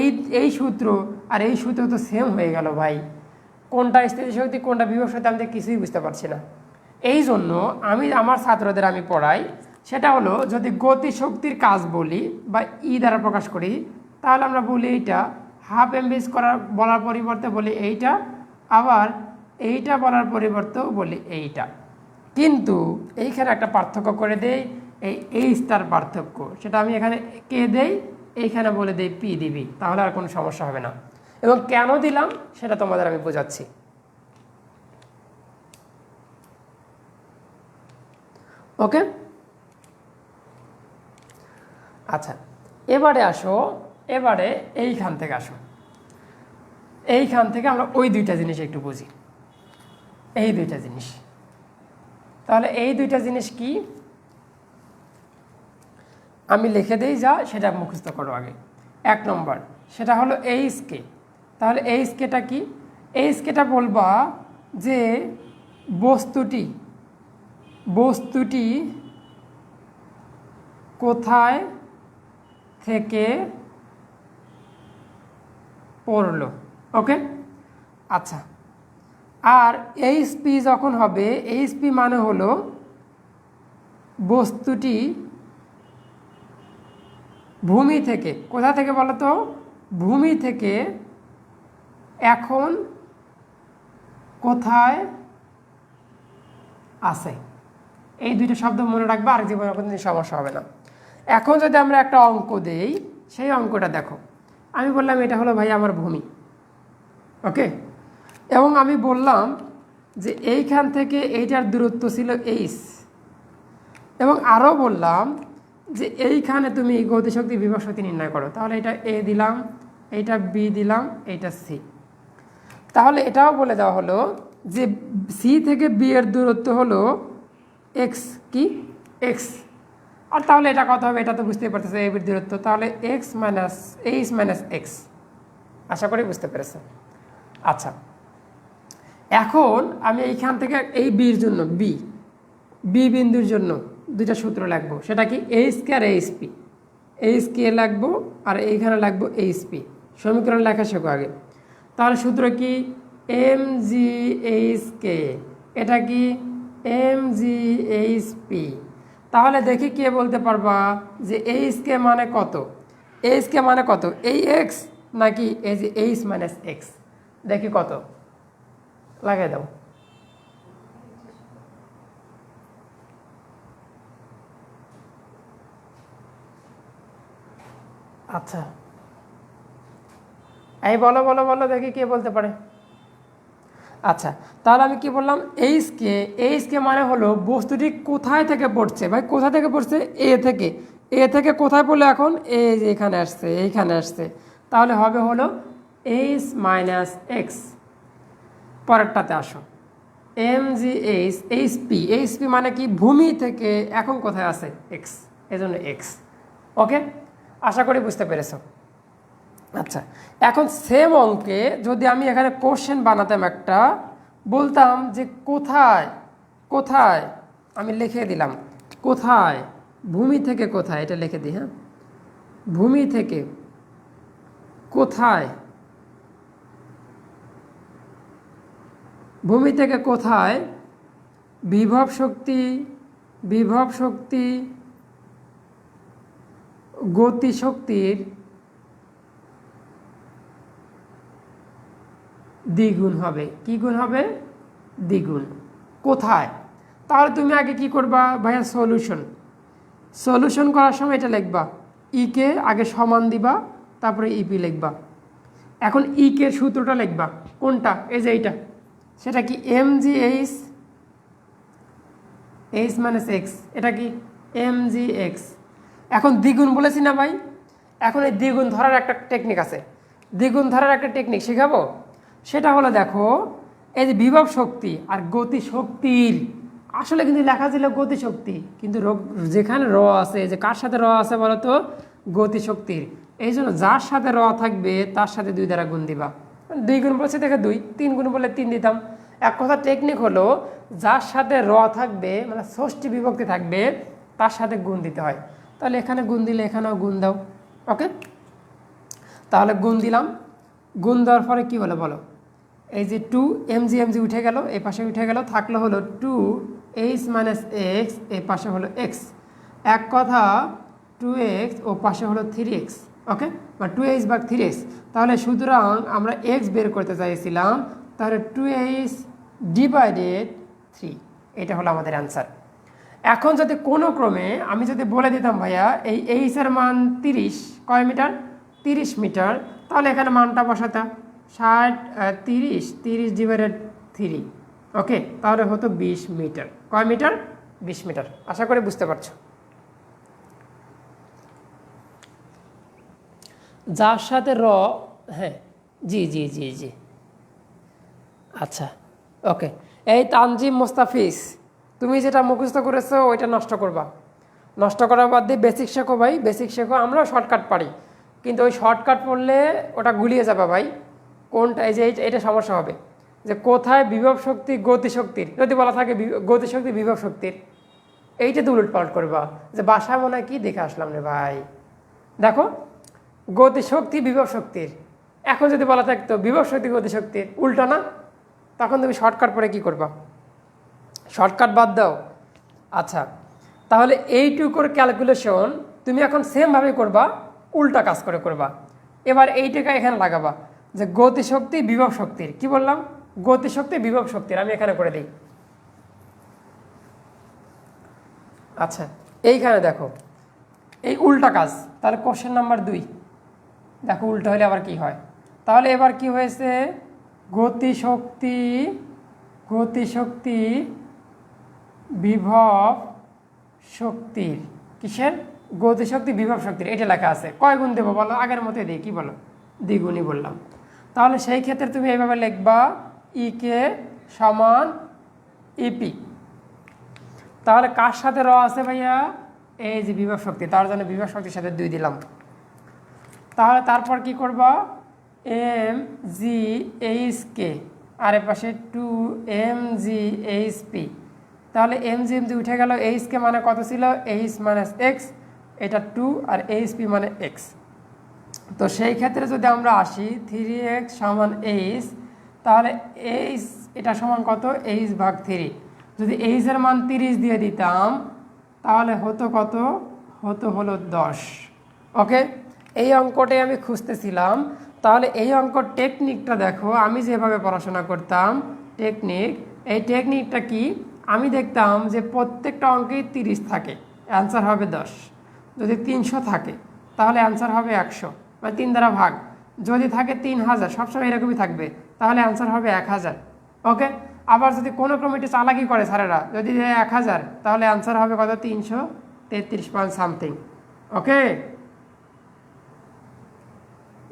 এই সূত্র আর এই সূত্র তো সেম হয়ে গেল ভাই, কোনটা স্থিতিশক্তি কোনটা বিভব শক্তি আমি তো কিছুই বুঝতে পারছি না। এই জন্য আমি আমার ছাত্রদের আমি পড়াই, সেটা হলো যদি গতিশক্তির কাজ বলি বা দ্বারা প্রকাশ করি, তাহলে আমরা বলি এইটা হাফ এমভিএস বলার পরিবর্তে বলি এইটা, আবার এইটা বলার পরিবর্তেও বলি এইটা। কিন্তু এইখানে একটা পার্থক্য করে দেই, এই স্টার পার্থক্য, সেটা আমি এখানে কে দেই, এইখানে বলে দেই পি দিবি, তাহলে আর কোনো সমস্যা হবে না। এবং কেন দিলাম সেটা তোমাদের আমি বোঝাচ্ছি। ওকে, আচ্ছা এবারে আসো, এবারে এইখান থেকে আসো, এইখান থেকে আমরা ওই দুইটা জিনিস একটু বুঝি, এই দুইটা জিনিস। তাহলে এই দুইটা জিনিস কি আমি লিখে দেই, যা সেটা মুখস্থ করো আগে। 1 নম্বর সেটা হলো এইচ কে। তাহলে এইচ কেটা কি? এইচ কেটা বলবা যে বস্তুটি কোথায় থেকে পড়লো। ওকে, আচ্ছা। আর এইচপি যখন হবে, এইচপি মানে হলো বস্তুটি ভূমি থেকে, কোথা থেকে বলো তো, ভূমি থেকে এখন কোথায় আছে। এই দুইটা শব্দ মনে রাখবে, আর জীবনে কোনো সমস্যা হবে না। এখন যদি আমরা একটা অঙ্ক দেই, সেই অঙ্কটা দেখো, আমি বললাম এটা হলো ভাই আমার ভূমি। ওকে, এবং আমি বললাম যে এইখান থেকে এইটার দূরত্ব ছিল এইচ, এবং আরও বললাম যে এইখানে তুমি গতিশক্তি বিভব শক্তি নির্ণয় করো। তাহলে এটা এ দিলাম, এইটা বি দিলাম, এইটা সি। তাহলে এটাও বলে দেওয়া হলো যে সি থেকে বি এর দূরত্ব হলো এক্স, কি এক্স। আর তাহলে এটা কত হবে, এটা তো বুঝতেই পারতেছে, এ বির দূরত্ব, তাহলে X minus H minus X. আশা করি বুঝতে পেরেছে। আচ্ছা, এখন আমি এইখান থেকে এই বির জন্য বি বিন্দুর জন্য দুইটা সূত্র লাগবো, সেটা কি এইচ কে আর এইচপি। এইচ কে লাগবো আর এইখানে লাগবো এইচপি। সমীকরণ লেখা শেখো আগে। তাহলে সূত্র কি এম জি এইচ কে, এটা কি এম জি এইচ পি। তাহলে দেখি কে বলতে পারবা যে এইচ কে মানে কত, এইচ কে মানে কত, এই এক্স নাকি এই যে এইচ মাইনাস এক্স। দেখি কত, লাগাই দাও। আচ্ছা, এই বলো বলো বলো দেখি কে বলতে পারে। আচ্ছা, তাহলে আমি কি বললাম, এইচ কে মানে হলো বস্তুটি কোথায় থেকে পড়ছে। ভাই কোথা থেকে পড়ছে, এ থেকে। এ থেকে কোথায় পড়লো, এখন এই যে এখানে আসছে, এইখানে আসছে, তাহলে হবে হলো এইচ মাইনাস এক্স। পরেরটাতে আসো, এম জি এইচ এইচপি মানে কি ভূমি থেকে এখন কোথায় আছে, এক্স, এই জন্য এক্স। ওকে, আশা করি বুঝতে পেরেছো। আচ্ছা, এখন সেম অঙ্কে যদি আমি এখানে কোশ্চেন বানাতাম, একটা বলতাম যে কোথায় কোথায়, আমি লিখে দিলাম কোথায়, ভূমি থেকে কোথায়, এটা লিখে দিই। হ্যাঁ, ভূমি থেকে কোথায়, ভূমি থেকে কোথায় বিভব শক্তি গতিশক্তির দ্বিগুণ হবে। কি গুণ হবে, দ্বিগুণ। কোথায়, তাহলে তুমি আগে কি করবা ভাইয়া, সলিউশন করার সময় এটা লিখবা, ই কে আগে সমান দিবা, তারপরে ইপি লিখবা। এখন ই কে সূত্রটা লিখবা, কোনটা, এই যে এইটা, সেটা কি M G H minus X, এটা কি এম জি এক্স। এখন দ্বিগুণ বলেছি না ভাই, এখন এই দ্বিগুণ ধরার একটা টেকনিক আছে, দ্বিগুণ ধরার একটা টেকনিক শেখাবো। সেটা হলো দেখো, এই যে বিভব শক্তি আর গতিশক্তির, আসলে কিন্তু লেখা ছিল গতিশক্তি, কিন্তু যেখানে র আছে, যে কার সাথে র আছে বলো তো, গতিশক্তির। এই জন্য যার সাথে র থাকবে তার সাথে 2 দ্বারা গুণ দিবা। 2 গুণ বলছে দেখে 2, 3 গুণ বললে 3 দিতাম। এক কথা টেকনিক হলো যার সাথে র থাকবে, মানে ষষ্ঠী বিভক্তি থাকবে, তার সাথে গুণ দিতে হয়। তাহলে এখানে গুণ দিলে এখানেও গুণ দাও। ওকে, তাহলে গুণ দিলাম, গুণ দেওয়ার পরে কী হলো বলো, এই যে 2 mg উঠে গেল, এই পাশে উঠে গেল, থাকলো হলো 2h মাইনাস এক্স, এই পাশে হলো এক্স, এক কথা 2x ও পাশে হলো 3x, ওকে, বা 2h ভাগ 3x। তাহলে সুতরাং আমরা x বের করতে চাইছিলাম, তাহলে 2h ডিভাইডেড 3, এটা হলো আমাদের অ্যান্সার। এখন যদি কোনো ক্রমে আমি যদি বলে দিতাম ভাইয়া এই এইচের মান 30, কয় মিটার, 30 মিটার, তাহলে এখানে মানটা বসাতাম 30 ডিভাইডেড 3, ওকে, তাহলে হতো 20 মিটার। কয় মিটার, 20 মিটার। আশা করি বুঝতে পারছো। যার সাথে র, হ্যাঁ জি জি জি জি, আচ্ছা ওকে। এই তানজিম মোস্তাফিজ, তুমি যেটা মুখস্থ করেছো ওইটা নষ্ট করবা, নষ্ট করার বাদ দিয়ে বেসিক শেখো ভাই, বেসিক শেখো। আমরাও শর্টকাট পারি, কিন্তু ওই শর্টকাট পড়লে ওটা গুলিয়ে যাবে ভাই। কোনটা, এই যে এটা সমস্যা হবে যে কোথায় বিভব শক্তি গতিশক্তির, যদি বলা থাকে গতিশক্তি বিভব শক্তির, এইটা তো উলট পালট করবা যে বাসায় মনে হয় কী দেখে আসলাম রে ভাই। দেখো গতিশক্তি বিভব শক্তির, এখন যদি বলা থাকতো বিভব শক্তি গতিশক্তির, উল্টো না, তখন তুমি শর্টকাট পরে কি করবা, শর্টকাট বাদ দাও। আচ্ছা, তাহলে এইটুকুর ক্যালকুলেশন তুমি এখন সেমভাবে করবা, উল্টা কাজ করে করবা। এবার এইটাকে এখানে লাগাবা যে গতিশক্তি বিভব শক্তির, কি বললাম, গতিশক্তি বিভব শক্তির, আমি এখানে করে দিই। আচ্ছা, এইখানে দেখো এই উল্টা কাজ, তাহলে কোশ্চেন নাম্বার 2 দেখো উল্টো হলে আবার কি হয়। তাহলে এবার কি হয়েছে, গতিশক্তি, গতিশক্তি বিভব শক্তির, কিসের, গতিশক্তি বিভব শক্তির, এটা লেখা আছে। কয় গুণ দেবো বলো, আগের মতোই দিই, কি বলো, দ্বিগুণই বললাম। তাহলে সেই ক্ষেত্রে তুমি এইভাবে লিখবা ইকে সমান ইপি। তাহলে কার সাথে র আছে ভাইয়া, এই যে বিভব শক্তি, তার জন্য বিভব শক্তির সাথে 2 দিলাম। তাহলে তারপর কি করবা, এম জি এইচ কে, আর এর পাশে 2 mgHp। তাহলে mg উঠে গেল, এইচ কে মানে কত ছিল, এইচ মাইনাস এক্স, এটা 2, আর এইচp মানে এক্স। তো সেই ক্ষেত্রে যদি আমরা আসি 3x সমান এইচ, তাহলে এইচ এটা সমান কত, এইচ ভাগ 3। যদি এইচের মান 30 দিয়ে দিতাম তাহলে হতো কত, হলো 10, ওকে। এই অঙ্কটাই আমি খুঁজতেছিলাম। তাহলে এই অঙ্কর টেকনিকটা দেখো, আমি যেভাবে পড়াশোনা করতাম টেকনিক, এই টেকনিকটা কি, আমি দেখতাম যে প্রত্যেকটা অঙ্কেই 30 থাকে, অ্যান্সার হবে 10। যদি 300 থাকে তাহলে অ্যান্সার হবে 100, মানে 3 দ্বারা ভাগ। যদি থাকে 3000, সবসময় এরকমই থাকবে, তাহলে অ্যান্সার হবে 1000, ওকে। আবার যদি কোনো ক্রমে চালাকি করে স্যারেরা, যদি 1000 তাহলে অ্যান্সার হবে কত, 333 পয়েন্ট সামথিং, ওকে।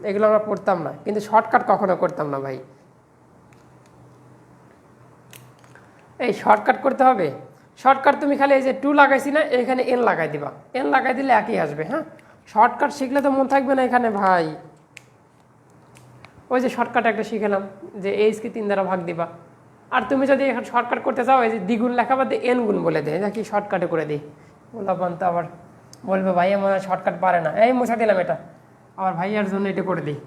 এগুলো আমরা পড়তাম না, কিন্তু শর্টকাট কখনো করতাম না ভাই। এই শর্টকাট করতে হবে, শর্টকাট তুমি খালি এই যে 2 লাগাইছি না, এখানে n লাগাই দিবা, n লাগাই দিলে একই আসবে। হ্যাঁ, শর্টকাট শিখলে তো মন থাকবে না এখানে ভাই। ওই যে শর্টকাট একটা শিখেলাম যে এইচকে 3 দ্বারা ভাগ দিবা, আর তুমি যদি এখন শর্টকাট করতে চাও এই যে দ্বিগুণ লেখা বাদ দিয়ে n গুণ বলে দেয়, নাকি শর্টকাটে করে দিই, বললাম তো আবার বলবে ভাই আমার শর্টকাট পারে না, এই মুছা দিলাম এটা, আবার ভাইয়ার জন্য এটা করে দিই,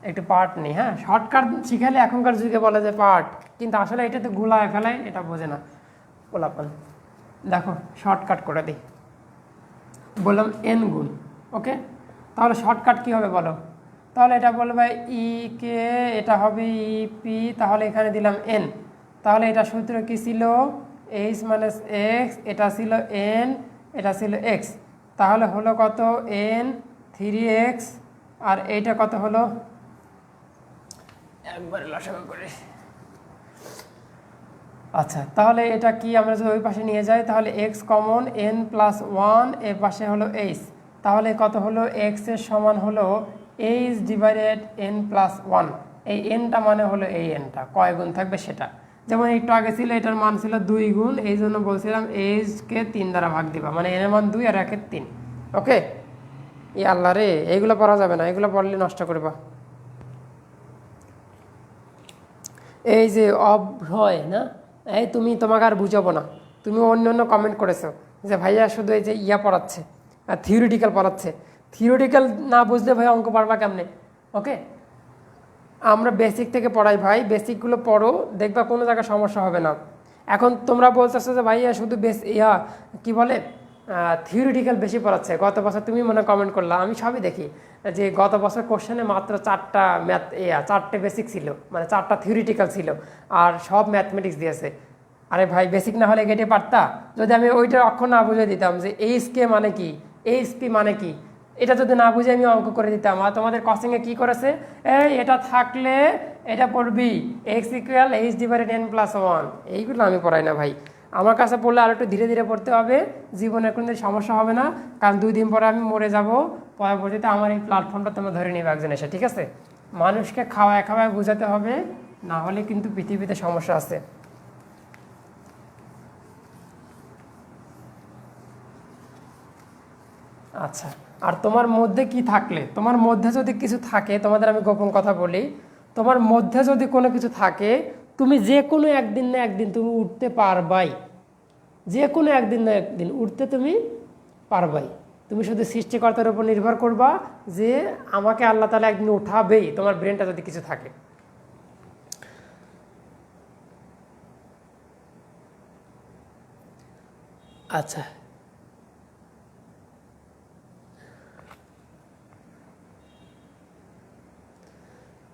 একটু পার্ট নেই। হ্যাঁ, শর্টকাট শিখালে এখনকার যুগে বলে যে পার্ট, কিন্তু আসলে এটাতে গোলায় ফেলায়, এটা বোঝে না পোলাপান। দেখো শর্টকাট করে দিই, বললাম n গুণ, ওকে। তাহলে শর্টকাট কী হবে বলো, তাহলে এটা বলবে ই কে, এটা হবে ইপি, তাহলে এখানে দিলাম n। তাহলে এটা সূত্র কী ছিল, এইচ মাইনাস এক্স, এটা ছিল n, এটা ছিল x, তাহলে হলো কত n 3x, আর এইটা কত হলো, একবারে লসাগু করে। আচ্ছা, তাহলে এটা কি, আমরা যদি ওই পাশে নিয়ে যাই তাহলে x কমন, n প্লাস 1, এর পাশে হলো h, তাহলে কত হলো, x এর সমান হলো h ডিভাইডেড n প্লাস 1। এই nটা মানে হলো এই nটা কয় গুণ থাকবে সেটা, যেমন একটু আগে ছিল এটার মান ছিল 2 গুণ, এই জন্য বলছিলাম h কে 3 দ্বারা ভাগ দিবা, মানে n এর মান 2 আর 1 এর 3, ওকে। ই আল্লাহ রে, এইগুলো পড়া যাবে না, এগুলো পড়লে নষ্ট করবা। এই যে অভ্যয় না, এই তুমি, তোমাকে আর বুঝাবো না, তুমি অন্য কমেন্ট করেছো যে ভাইয়া শুধু এই যে ইয়া পড়াচ্ছে আর থিওরিটিক্যাল পড়াচ্ছে, থিওরিটিক্যাল না বুঝলে ভাই অঙ্ক পারবা কেমনে, ওকে, আমরা বেসিক থেকে পড়াই ভাই, বেসিকগুলো পড়ো, দেখবা কোনো জায়গায় সমস্যা হবে না। এখন তোমরা বলতেছো যে ভাইয়া শুধু কি বলে থিওরিটিক্যাল বেশি পড়াচ্ছে। গত বছর তুমি মনে কমেন্ট করলা, আমি সবই দেখি যে গত বছর কোশ্চেনে মাত্র 4টা ম্যাথ 4টে বেসিক ছিল, মানে 4টা থিওরিটিক্যাল ছিল, আর সব ম্যাথমেটিক্স দিয়েছে। আরে ভাই বেসিক না হলে গেটে পারতা? যদি আমি ওইটার অক্ষর না বুঝে দিতাম যে এইচকে মানে কি, এইচপি মানে কি, এটা যদি না বুঝে আমি অঙ্ক করে দিতাম, আর তোমাদের কোচিংয়ে কি করেছে, এটা থাকলে এটা পড়বি x equal H divided n+1, এইগুলো আমি পড়াই না ভাই। আমার কাছে পড়লে আর একটু ধীরে ধীরে পড়তে হবে, জীবনের কোনো সমস্যা হবে না, কারণ 2 দিন পরে আমি মরে যাব, পরবর্তীতে আমার এই প্ল্যাটফর্মটা তোমরা ধরে নিবে একজন এসে, ঠিক আছে? মানুষকে খাওয়ায় খাওয়ায় বোঝাতে হবে, না হলে কিন্তু পৃথিবীতে সমস্যা আছে। আচ্ছা, আর তোমার মধ্যে কি থাকলে, তোমার মধ্যে যদি কিছু থাকে, তোমাদের আমি গোপন কথা বলি, তোমার মধ্যে যদি কোনো কিছু থাকে, তুমি যে কোনো একদিন না একদিন তুমি উঠতে পারবাই, যে কোনো একদিন না একদিন উঠতে তুমি পারবাই। তুমি শুধু সৃষ্টিকর্তার উপর নির্ভর করবা যে আমাকে আল্লাহ তাআলা একদিন উঠাবেই, তোমার ব্রেনটা যদি কিছু থাকে। আচ্ছা,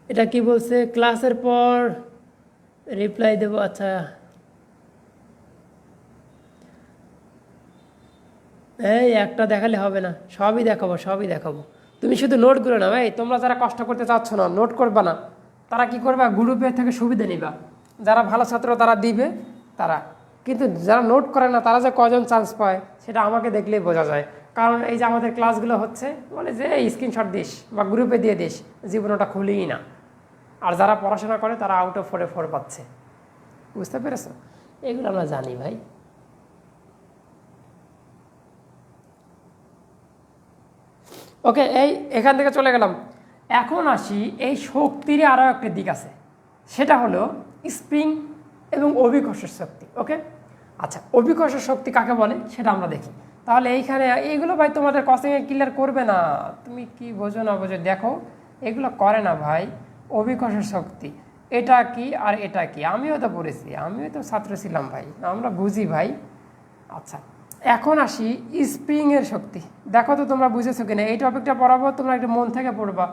এটা কি বলছে, ক্লাসের পর রিপ্লাই দেবো? আচ্ছা, এই একটা দেখালে হবে না, সবই দেখাবো, সবই দেখাবো। তুমি শুধু নোটগুলো না ভাই, তোমরা যারা কষ্ট করতে চাচ্ছ না, নোট করবা না, তারা কি করবা, গ্রুপের থেকে সুবিধা নিবা। যারা ভালো ছাত্র তারা দিবে তারা, কিন্তু যারা নোট করে না তারা যে কজন চান্স পায় সেটা আমাকে দেখলেই বোঝা যায়। কারণ এই যে আমাদের ক্লাসগুলো হচ্ছে, বলে যে স্ক্রিনশট দিস বা গ্রুপে দিয়ে দিস, জীবন ওটা খুলিই না। আর যারা পড়াশোনা করে তারা আউট অফ 4 পাচ্ছে, বুঝতে পেরেছো? এগুলো আমরা জানি ভাই। ওকে, এখান থেকে চলে গেলাম। এখন আসি, এই শক্তির আরও একটা দিক আছে, সেটা হলো স্প্রিং এবং অভিকর্ষের শক্তি। ওকে, আচ্ছা, অভিকর্ষের শক্তি কাকে বলে সেটা আমরা দেখি। তাহলে এইখানে এইগুলো ভাই তোমাদের কোচিংয়ে ক্লিয়ার করবে না, তুমি কি বোঝো না বোঝো দেখো, এগুলো করে না ভাই। অভিকর্ষের শক্তি এটা কি আর এটা কি, আমিও তো পড়েছি, আমিও তো ছাত্র ছিলাম ভাই, আমরা বুঝি ভাই। আচ্ছা, এখন আসি স্প্রিংয়ের শক্তি। দেখো তো তোমরা বুঝেছো কিনা, এই টপিকটা পড়াবো, তোমরা একটু মন থেকে পড়বা।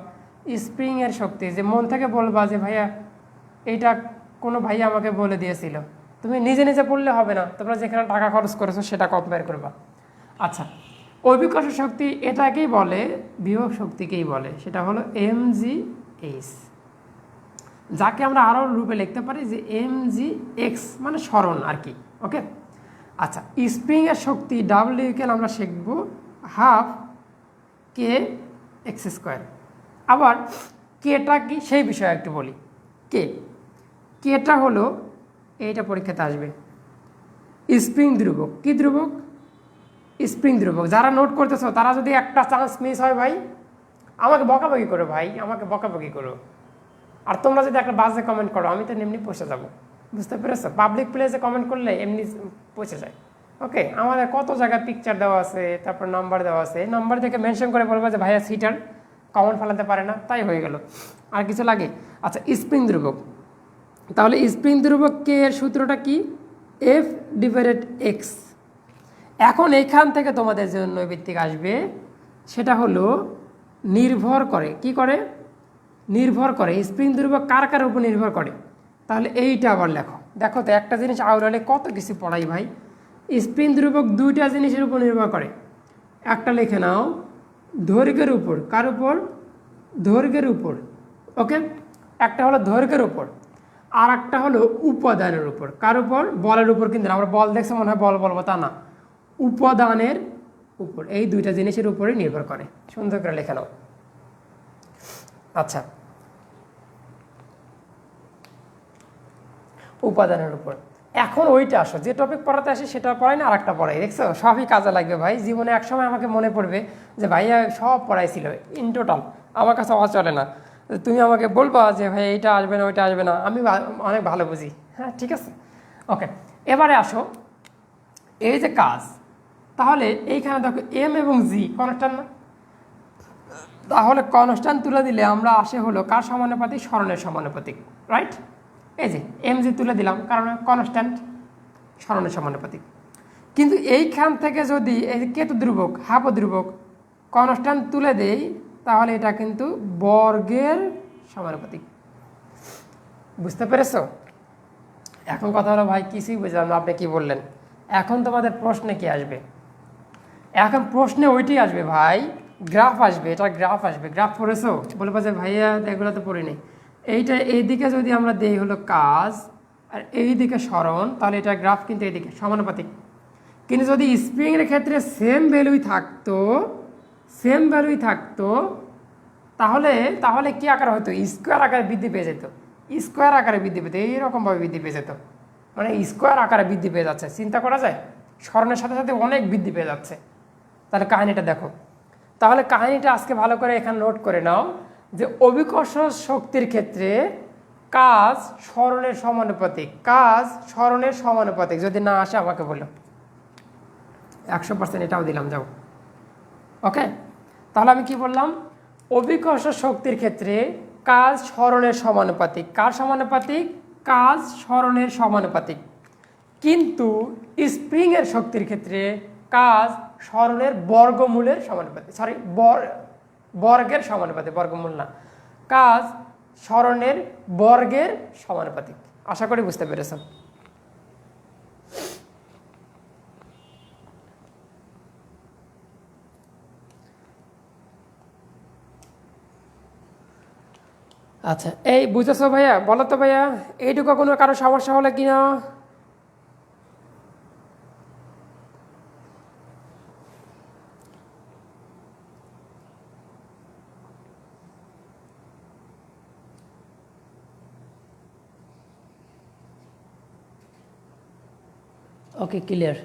স্প্রিংয়ের শক্তি, যে মন থেকে বলবা যে ভাইয়া এইটা কোনো ভাইয়া আমাকে বলে দিয়েছিল, তুমি নিজে নিজে পড়লে হবে না, তোমরা যেখানে টাকা খরচ করেছো সেটা কম্পেয়ার করবা। আচ্ছা, অভিকর্ষ শক্তি এটাকেই বলে, বিভব শক্তিকেই বলে, সেটা হলো mgh, যাকে আমরা আরও রূপে লিখতে পারি যে mgx, মানে স্মরণ আর কি। ওকে, আচ্ছা, স্প্রিংয়ের শক্তি ডাব্লিউ আমরা শিখব ½ kx²। আবার কেটা কি সেই বিষয়ে একটু বলি। কেটা হলো, এইটা পরীক্ষাতে আসবে, স্প্রিং ধ্রুবক। কি ধ্রুবক? স্প্রিং ধ্রুবক। যারা নোট করতেছো তারা যদি একটা চান্স মিস হয় ভাই, আমাকে বকাবকি করো ভাই, আমাকে বকাবকি করো। আর তোমরা যদি একটা বাজে কমেন্ট করো, আমি তো এমনি পয়সা যাবো, বুঝতে পেরেছো? পাবলিক প্লেসে কমেন্ট করলে এমনি পৌঁছে যায়। ওকে, আমাদের কত জায়গায় পিকচার দেওয়া আছে, তারপর নাম্বার দেওয়া আছে, নাম্বার থেকে মেনশন করে বলবো যে ভাইয়া সিটার কমেন্ট ফেলাতে পারে না, তাই হয়ে গেল, আর কিছু লাগে? আচ্ছা, স্প্রিং ধ্রুবক, তাহলে স্প্রিং ধ্রুবক কে এর সূত্রটা কি? F/x। এখন এইখান থেকে তোমাদের জন্য নৈর্ব্যক্তিক আসবে, সেটা হলো নির্ভর করে, কি করে? নির্ভর করে। স্প্রিং ধ্রুবক কার কার উপর নির্ভর করে? তাহলে এইটা আবার লেখো। দেখো তো, একটা জিনিস আউড়ালে কত কিছু পড়াই ভাই। স্প্রিং ধ্রুবক 2টা জিনিসের উপর নির্ভর করে। একটা লিখে নাও, দৈর্ঘ্যের উপর। কার উপর? দৈর্ঘ্যের উপর। ওকে, একটা হলো দৈর্ঘ্যের উপর, আর একটা হলো উপাদানের উপর। কার উপর? বলের উপর। কিন্তু আমরা বল দেখছি মনে হয় বল বলবো, তা না, উপাদানের উপর। এই 2টা জিনিসের উপরে নির্ভর করে। সুন্দর করে লিখে নাও। আচ্ছা, উপাদানের উপর। এখন ওইটা আসো, যে টপিক পড়াতে আসে সেটা পড়াই না, আর একটা পড়াই। দেখছো, সবই কাজে লাগবে ভাই। জীবনে একসময় আমাকে মনে পড়বে যে ভাইয়া সব পড়াইছিল ইন টোটাল, আমার কাছে আওয়াজ চলে না। তুমি আমাকে বলবা যে ভাই এইটা আসবে না, ওইটা আসবে না, আমি অনেক ভালো বুঝি। হ্যাঁ, ঠিক আছে। ওকে, এবারে আসো, এই যে কাজ, তাহলে এইখানে দেখো এম এবং জি কনেক্টার না? তাহলে কনস্ট্যান্ট তুলে দিলে আমরা আসে হলো কার সমানুপাতিক, স্মরণের সমানুপাতিক, রাইট। এই যে mg তুলে দিলাম কারণ কনস্ট্যান্ট, স্মরণের সমানুপাতিক। কিন্তু এইখান থেকে যদি এই কেতু ধ্রুবক, হাপ ধ্রুবক কনস্ট্যান্ট তুলে দেই তাহলে এটা কিন্তু বর্গের সমানুপাতিক। বুঝতে পেরেছো? এখন কথা হলো ভাই কিছুই বুঝলাম না, আপনি কি বললেন। এখন তোমাদের প্রশ্নে কি আসবে? এখন প্রশ্নে ওইটাই আসবে ভাই, গ্রাফ আসবে, এটা গ্রাফ আসবে। গ্রাফ পড়েছো? বলবো যে ভাইয়া এগুলো তো পড়িনি। এইটা এইদিকে যদি আমরা দেই হলো কাজ আর এইদিকে স্মরণ, তাহলে এটা গ্রাফ কিন্তু এইদিকে সমানুপাতিক। কিন্তু যদি স্প্রিংয়ের ক্ষেত্রে সেম ভ্যালুই থাকতো তাহলে তাহলে কি আকার হতো? স্কোয়ার আকারে বৃদ্ধি পেয়ে যেত, স্কোয়ার আকারে বৃদ্ধি পেত, এইরকমভাবে বৃদ্ধি পেয়ে যেত, মানে স্কোয়ার আকারে বৃদ্ধি পেয়ে যাচ্ছে। চিন্তা করা যায়, স্মরণের সাথে সাথে অনেক বৃদ্ধি পেয়ে যাচ্ছে। তাহলে কাহিনিটা দেখো, তাহলে কাহিনিটা আজকে ভালো করে এখানে নোট করে নাও যে অভিকর্ষ শক্তির ক্ষেত্রে কাজ স্মরণের সমানুপাতিক, কাজ স্মরণের সমানুপাতিক। যদি না আসে আমাকে বলো, 100% এটাও দিলাম, যাও। ওকে, তাহলে আমি কি বললাম? অভিকর্ষ শক্তির ক্ষেত্রে কাজ স্মরণের সমানুপাতিক। কার সমানুপাতিক? কাজ স্মরণের সমানুপাতিক। কিন্তু স্প্রিংয়ের শক্তির ক্ষেত্রে কাজ স্মরণের বর্গমূলের সমানুপাতিক, বর্গের সমানুপাতিক, বর্গমূল না, কাজ স্মরণের বর্গের সমানুপাতিক। আশা করি বুঝতে পেরেছ। আচ্ছা, এই বুঝেছো ভাইয়া? বলো তো ভাইয়া, এইটুকু কোনো কারো সমস্যা হলে কিনা? ওকে, ক্লিয়ার।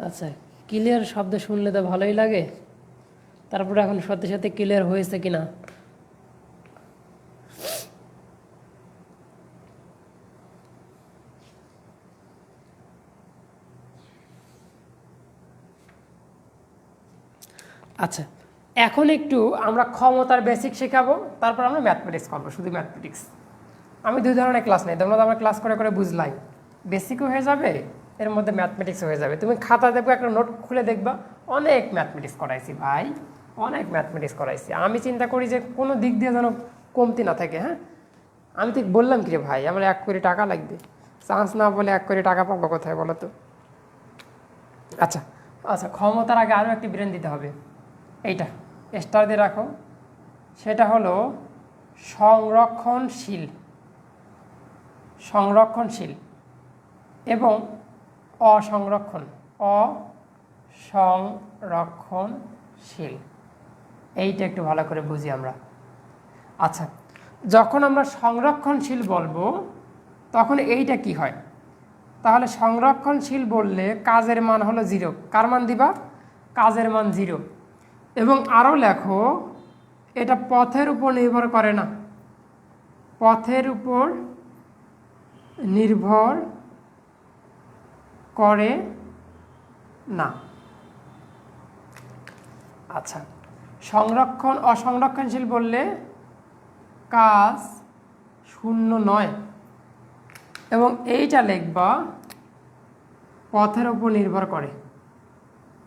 আচ্ছা, ক্লিয়ার শব্দ শুনলে তো ভালোই লাগে, তারপরে এখন সত্যি সত্যি ক্লিয়ার হয়েছে কিনা। আচ্ছা, এখন একটু আমরা ক্ষমতার বেসিক শেখাবো, তারপর আমরা ম্যাথমেটিক্স করবো, শুধু ম্যাথমেটিক্স। আমি দুই ধরনের ক্লাস নেই, তোমরা তো আমরা ক্লাস করে করে বুঝলাই, বেসিকও হয়ে যাবে, এর মধ্যে ম্যাথমেটিক্স হয়ে যাবে। তুমি খাতা দেখবো, একটা নোট খুলে দেখবা, অনেক ম্যাথমেটিক্স করাইছি ভাই, অনেক ম্যাথমেটিক্স করাইছি। আমি চিন্তা করি যে কোনো দিক দিয়ে যেন কমতি না থাকে। হ্যাঁ, আমি ঠিক বললাম কি রে ভাই, আমার 1 কোটি টাকা লাগবে, চান্স না বলে 1 কোটি টাকা পাবো কোথায় বলো তো? আচ্ছা আচ্ছা, ক্ষমতার আগে আরও একটি ব্রেন দিতে হবে, এইটা স্টার দিয়ে রাখো। সেটা হলো সংরক্ষণশীল, সংরক্ষণশীল এবং অসংরক্ষণশীল। এইটা একটু ভালো করে বুঝি আমরা। আচ্ছা, যখন আমরা সংরক্ষণশীল বলবো তখন এইটা কি হয়? তাহলে সংরক্ষণশীল বললে কাজের মান হলো 0। কার মান দিবা? কাজের মান 0। এবং আরও লেখো, এটা পথের উপর নির্ভর করে না, পথের উপর নির্ভর করে না। আচ্ছা, অসংরক্ষণশীল বললে কাজ 0 নয়, এবং এইটা লিখবা পথের উপর নির্ভর করে।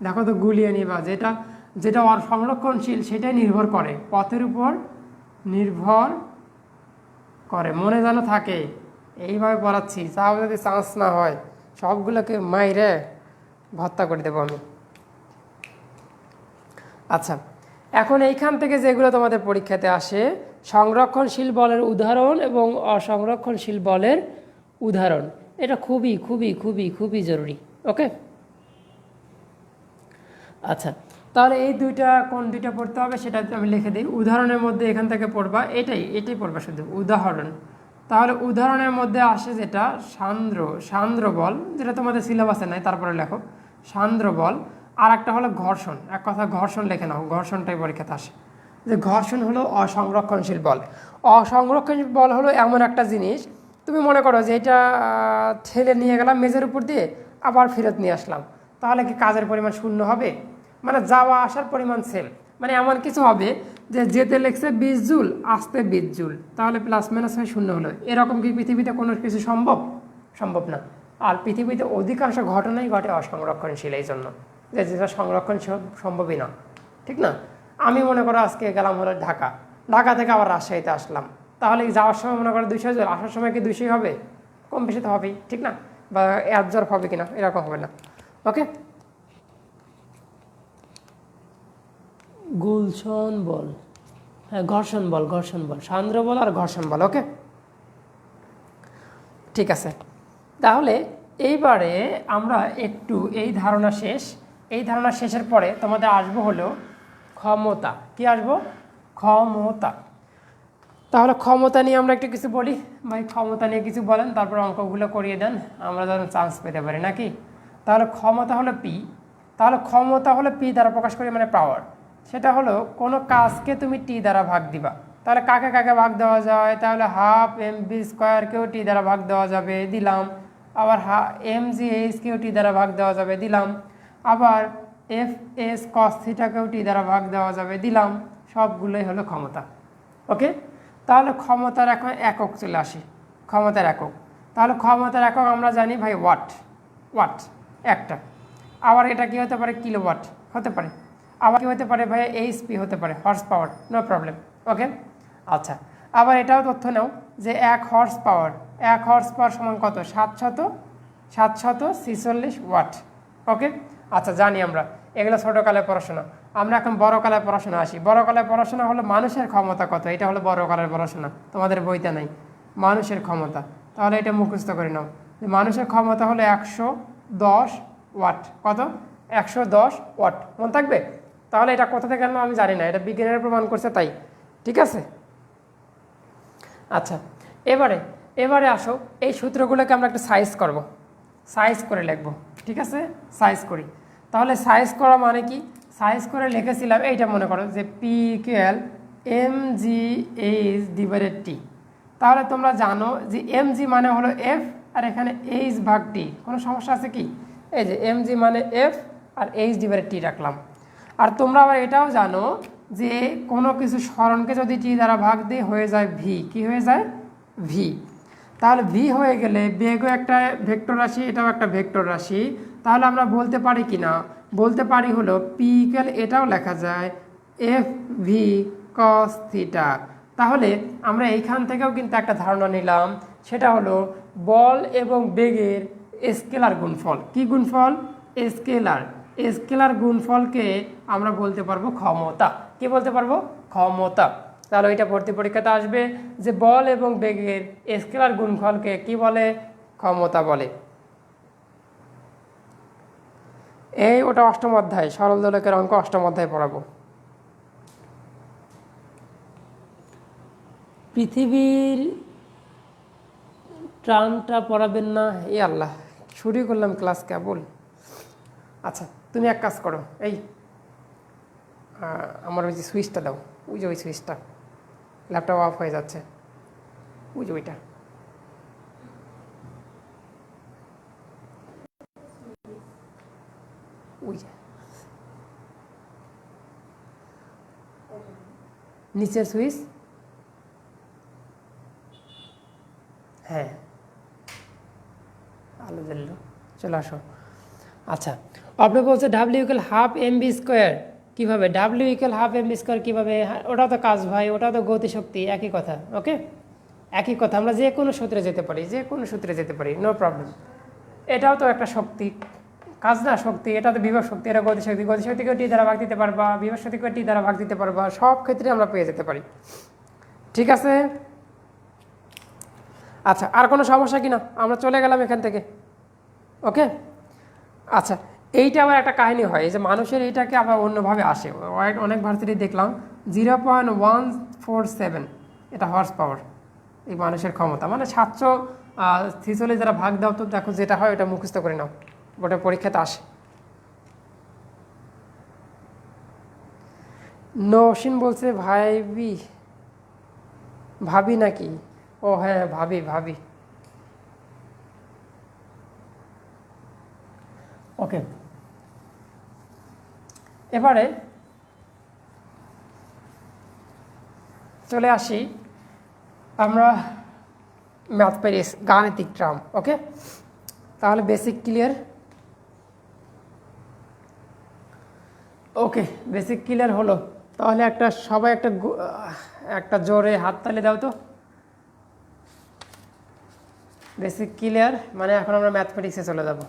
দেখো তো গুলিয়ে নিবা, যেটা যেটা সংরক্ষণশীল সেটাই নির্ভর করে, পথের উপর নির্ভর করে, মনে যেন থাকে। এইভাবে পড়াচ্ছি, তাও যদি চান্স না হয় সবগুলোকে মাইরে ভর্তা করে দেবো আমি। আচ্ছা, এখন এইখান থেকে যেগুলো তোমাদের পরীক্ষাতে আসে, সংরক্ষণশীল বলের উদাহরণ এবং অসংরক্ষণশীল বলের উদাহরণ, এটা খুবই খুবই খুবই খুবই জরুরি। ওকে, আচ্ছা, তাহলে এই দুইটা কোন দুইটা পড়তে হবে সেটা আমি লিখে দিই। উদাহরণের মধ্যে এখান থেকে পড়বা, এটাই পড়বা শুধু উদাহরণ। তাহলে উদাহরণের মধ্যে আসে যেটা সান্দ্র বল, যেটা তোমাদের সিলেবাসে নাই, তারপরে লেখো সান্দ্র বল। আর একটা হলো ঘর্ষণ, এক কথা ঘর্ষণ লিখে নাও, ঘর্ষণটাই পরীক্ষাতে আসে। যে ঘর্ষণ হলো অসংরক্ষণশীল বল। অসংরক্ষণশীল বল হলো এমন একটা জিনিস, তুমি মনে করো যে এটা ঠেলে নিয়ে গেলাম মেজের উপর দিয়ে, আবার ফেরত নিয়ে আসলাম, তাহলে কি কাজের পরিমাণ 0 হবে? মানে যাওয়া আসার পরিমাণ সেম। মানে এমন কিছু হবে যে যেতে লেগছে 20 জুল, আসতে 20 জুল, তাহলে প্লাস মাইনাস হয়ে 0 হলো। এরকম কি পৃথিবীতে কোনো কিছু সম্ভব? সম্ভব না। আর পৃথিবীতে অধিকাংশ ঘটনাই ঘটে অসংরক্ষণশীল, এই জন্য যে যেটা সংরক্ষণশীল সম্ভবই না, ঠিক না? আমি মনে করো আজকে গেলাম হলো ঢাকা, ঢাকা থেকে আবার রাজশাহীতে আসলাম, তাহলে যাওয়ার সময় মনে করো 200 জল, আসার সময় কি 200 হবে? কম বেশি তো হবেই, ঠিক না? বা অ্যাবজর্ব হবে কিনা এরকম হবে না। ওকে, গুলশন বল, হ্যাঁ ঘর্ষণ বল, ঘর্ষণ বল, সান্দ্র বল আর ঘর্ষণ বল। ওকে, ঠিক আছে। তাহলে এইবারে আমরা একটু এই ধারণা শেষ, এই ধারণা শেষের পরে তোমাদের আসবো হলো ক্ষমতা। কি আসবো? ক্ষমতা। তাহলে ক্ষমতা নিয়ে আমরা একটু কিছু বলি। ভাই ক্ষমতা নিয়ে কিছু বলেন, তারপর অঙ্কগুলো করিয়ে দেন, আমরা যেন চান্স পেতে পারি নাকি। তাহলে ক্ষমতা হলো পি। তাহলে ক্ষমতা হলো পি দ্বারা প্রকাশ করি, মানে পাওয়ার। সেটা হলো কোনো কাজকে তুমি টি দ্বারা ভাগ দিবা। তাহলে কাকে কাকে ভাগ দেওয়া যায়? তাহলে হাফ এম বি স্কোয়ারকেও টি দ্বারা ভাগ দেওয়া যাবে, দিলাম। আবার এম জি এইচকেও টি দ্বারা ভাগ দেওয়া যাবে, দিলাম। আবার এফ এস কস থিটাকেও টি দ্বারা ভাগ দেওয়া যাবে, দিলাম। সবগুলোই হলো ক্ষমতা। ওকে, তাহলে ক্ষমতার এখন একক চলে আসি। ক্ষমতার একক, তাহলে ক্ষমতার একক আমরা জানি ভাই ওয়াট। ওয়াট একটা। আবার এটা কি হতে পারে? কিলোওয়াট হতে পারে। আবার কি হতে পারে ভাই? এইচপি হতে পারে, হর্স পাওয়ার, নো প্রবলেম। ওকে, আচ্ছা। আবার এটাও তথ্য নাও যে 1 হর্স পাওয়ার, 1 হর্স পাওয়ার সমান কত? 746 ওয়াট। ওকে, আচ্ছা জানি আমরা, এগুলো ছোটোকালে পড়াশোনা। আমরা এখন বড়কালে পড়াশোনা আসি। বড়কালে পড়াশোনা হলো মানুষের ক্ষমতা কত, এটা হলো বড়কালের পড়াশোনা, তোমাদের বইতে নাই। মানুষের ক্ষমতা, তাহলে এটা মুখস্থ করে নাও যে মানুষের ক্ষমতা হলো 110 ওয়াট। কত? 110 ওয়াট, মনে থাকবে? তাহলে এটা কোথা থেকে আনলাম আমি জানি না, এটা বিজ্ঞানের প্রমাণ করছে তাই, ঠিক আছে? আচ্ছা, এবারে আসো, এই সূত্রগুলোকে আমরা একটা সাইজ করব, সাইজ করে লিখব, ঠিক আছে? সাইজ করি। তাহলে সাইজ করা মানে কি? সাইজ করে লিখেছিলাম এইটা, মনে করো যে P equal M G H divided T. তাহলে তোমরা জানো যে এম জি মানে হলো এফ, আর এখানে এইচ ভাগ টি। কোনো সমস্যা আছে কি? এই যে এম জি মানে এফ আর এইচ ডিভাইডেড টি রাখলাম। আর তোমরা আবার এটাও জানো যে কোনো কিছু স্মরণকে যদি টি দ্বারা ভাগ দিয়ে হয়ে যায় ভি। কি হয়ে যায়? ভি। তাহলে ভি হয়ে গেলে বেগও একটা ভেক্টর রাশি, এটাও একটা ভেক্টর রাশি। তাহলে আমরা বলতে পারি কি না? বলতে পারি হলো পি ইকুয়াল, এটাও লেখা যায় এফ ভি কস থিটা। তাহলে আমরা এইখান থেকেও কিন্তু একটা ধারণা নিলাম, সেটা হলো বল এবং বেগের স্কেলার গুণফল। কি গুণফল? স্কেলার। স্কেলার গুণফলকে আমরা বলতে পারবো ক্ষমতা। কি বলতে পারবো? ক্ষমতা। তাহলে ওইটা ভর্তি পরীক্ষাতে আসবে যে বল এবং বেগের স্কেলার গুণফলকে কি বলে? ক্ষমতা বলে। এই ওটা অষ্টম অধ্যায়, সরল দোলকের অঙ্ক অষ্টম অধ্যায় পড়াবো। পৃথিবীর ট্রামটা পড়াবেন না? এ আল্লাহ, শুরু করলাম ক্লাস কেবল। আচ্ছা, তুমি এক কাজ করো, এই আমার ওই যে সুইচটা দাও, ওই যে ওই সুইচটা, ল্যাপটপ অফ হয়ে যাচ্ছে, ওই যে ওইটা। ওই যে নিচের সুইচ, হ্যাঁ আলো জ্বললো, চলে আসো। আচ্ছা, আপনি বলছে W equal half M B square. কীভাবে W equal half M B square কীভাবে? ওটা তো কাজ ভাই, ওটা তো গতিশক্তি, একই কথা। ওকে, একই কথা, আমরা যে কোনো সূত্রে যেতে পারি, যে কোনো সূত্রে যেতে পারি, নো প্রবলেম। এটাও তো একটা শক্তি, কাজ না শক্তি, এটা তো বিভব শক্তি, এটা গতিশক্তি। গতিশক্তিকেও টি দ্বারা ভাগ দিতে পারবা, বিভব শক্তিকেও টি দ্বারা ভাগ দিতে পারবা, সব ক্ষেত্রে আমরা পেয়ে যেতে পারি, ঠিক আছে? আচ্ছা, আর কোনো সমস্যা কি না? আমরা চলে গেলাম এখান থেকে। ওকে, আচ্ছা, এইটা আবার একটা কাহিনী হয়, এই যে মানুষের এইটাকে আবার অন্যভাবে আসে, অনেক ভার্সিটি দেখলাম 0.147, এটা হর্স পাওয়ার, এই মানুষের ক্ষমতা। মানে 746 যারা ভাগ দাও, তো দেখো যেটা হয় ওটা মুখস্থ করে নাও, ওটা পরীক্ষাতে আসে। নৌসিন বলছে ভাবি নাকি? ও হ্যাঁ, ভাবি। ওকে, এবারে চলে আসি আমরা ম্যাথমেটিক্স গাণিতিক টার্ম। ওকে, তাহলে বেসিক ক্লিয়ার। ওকে, বেসিক ক্লিয়ার হলো। তাহলে সবাই একটা জোরে হাততালি দাও তো। বেসিক ক্লিয়ার মানে এখন আমরা ম্যাথমেটিক্সে চলে যাব।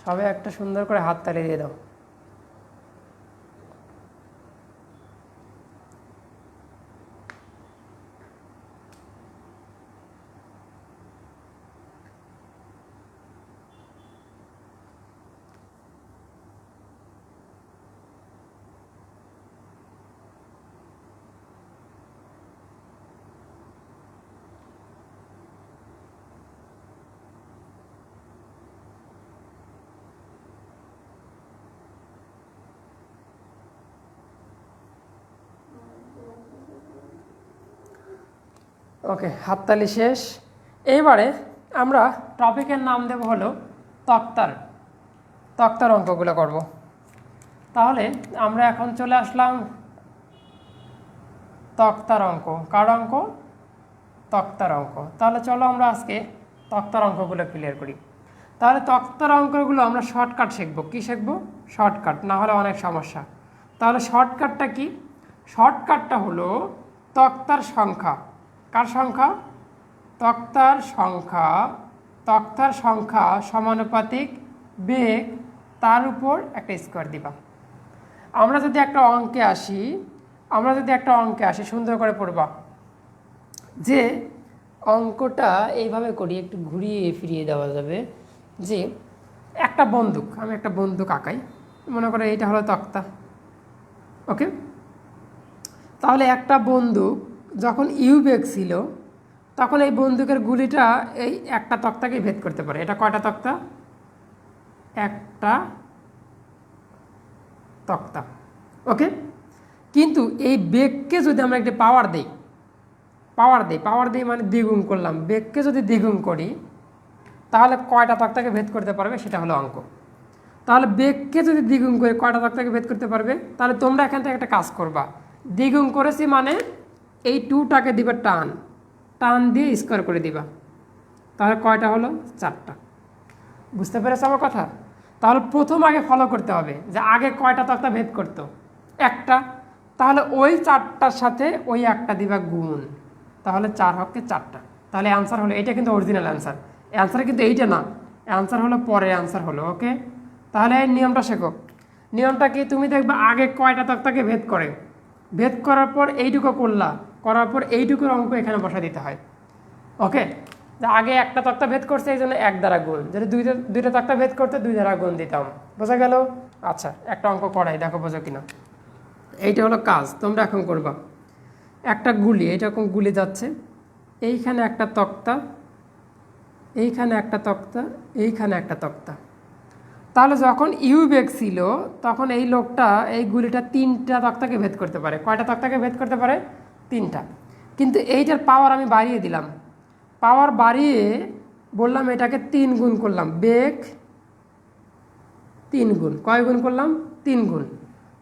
সবাই একটা সুন্দর করে হাততালি দিয়ে দাও। ওকে, হাততালি শেষ। এইবারে আমরা টপিকের নাম দেব হলো তক্তার অঙ্কগুলো করব। তাহলে আমরা এখন চলে আসলাম তক্তার অঙ্ক। কার অঙ্ক? তক্তার অঙ্ক। তাহলে চলো আমরা আজকে তক্তার অঙ্কগুলো ক্লিয়ার করি। তাহলে তক্তার অঙ্কগুলো আমরা শর্টকাট শিখব। কি শিখব? শর্টকাট, না হলে অনেক সমস্যা। তাহলে শর্টকাটটা কি? শর্টকাটটা হলো তক্তার সংখ্যা। কার সংখ্যা? তক্তার সংখ্যা সমানুপাতিক বেগ, তার উপর একটা স্কোয়ার দিবা। আমরা যদি একটা অঙ্কে আসি সুন্দর করে পড়বা। যে অঙ্কটা এইভাবে করি, একটু ঘুরিয়ে ফিরিয়ে দেওয়া যাবে। যে আমি একটা বন্দুক আঁকাই, মনে করে এইটা হলো তক্তা। ওকে, তাহলে একটা বন্দুক যখন ইউ বেগ ছিল, তখন এই বন্দুকের গুলিটা এই একটা তক্তাকে ভেদ করতে পারে। এটা কয়টা তক্তা? একটা তক্তা। ওকে, কিন্তু এই বেগকে যদি আমরা একটা পাওয়ার দিই মানে দ্বিগুণ করলাম, বেগকে যদি দ্বিগুণ করি তাহলে কয়টা তক্তাকে ভেদ করতে পারবে সেটা হলো অঙ্ক। তাহলে বেগকে যদি দ্বিগুণ করে কয়টা তক্তাকে ভেদ করতে পারবে? তাহলে তোমরা এখান থেকে একটা কাজ করবা। দ্বিগুণ করেছি মানে এই 2টাকে দিবা টান দিয়ে স্কোয়ার করে দিবা। তাহলে কয়টা হলো? 4টা। বুঝতে পেরেছো আমার কথা? তাহলে প্রথম আগে ফলো করতে হবে যে আগে কয়টা তক্তা ভেদ করতো? একটা। তাহলে ওই 4টার সাথে ওই একটা দিবা গুণ, তাহলে 4 হকে 4টা। তাহলে অ্যান্সার হলো, এটা কিন্তু অরিজিনাল অ্যান্সার কিন্তু এইটা না, অ্যান্সার হলো পরে অ্যান্সার হলো। ওকে, তাহলে এই নিয়মটা শেখো। নিয়মটা কি? তুমি দেখবে আগে কয়টা তক্তাকে ভেদ করার পর এইটুকু করার পর এইটুকুর অঙ্ক এখানে বসা দিতে হয়। ওকে, আগে একটা তক্তা ভেদ করছে এই জন্য 1 দ্বারা গুণ, যদি দুইটা তক্তা ভেদ করতে 2 দ্বারা গুণ দিতাম। বোঝা গেল? আচ্ছা, একটা অঙ্ক করাই, দেখো বোঝো কিনা। এইটা হলো কাজ, তোমরা এখন করবা। একটা গুলি, এইরকম গুলি যাচ্ছে, এইখানে একটা তক্তা, এইখানে একটা তক্তা, এইখানে একটা তক্তা। তাহলে যখন ইউ বেগ ছিল তখন এই লোকটা এই গুলিটা 3টা তক্তাকে ভেদ করতে পারে। কয়টা তক্তাকে ভেদ করতে পারে? 3টা। কিন্তু এইটার পাওয়ার আমি বাড়িয়ে দিলাম, পাওয়ার বাড়িয়ে বললাম এটাকে 3 গুণ করলাম। বেগ 3 গুণ, কয় গুণ করলাম? 3 গুণ।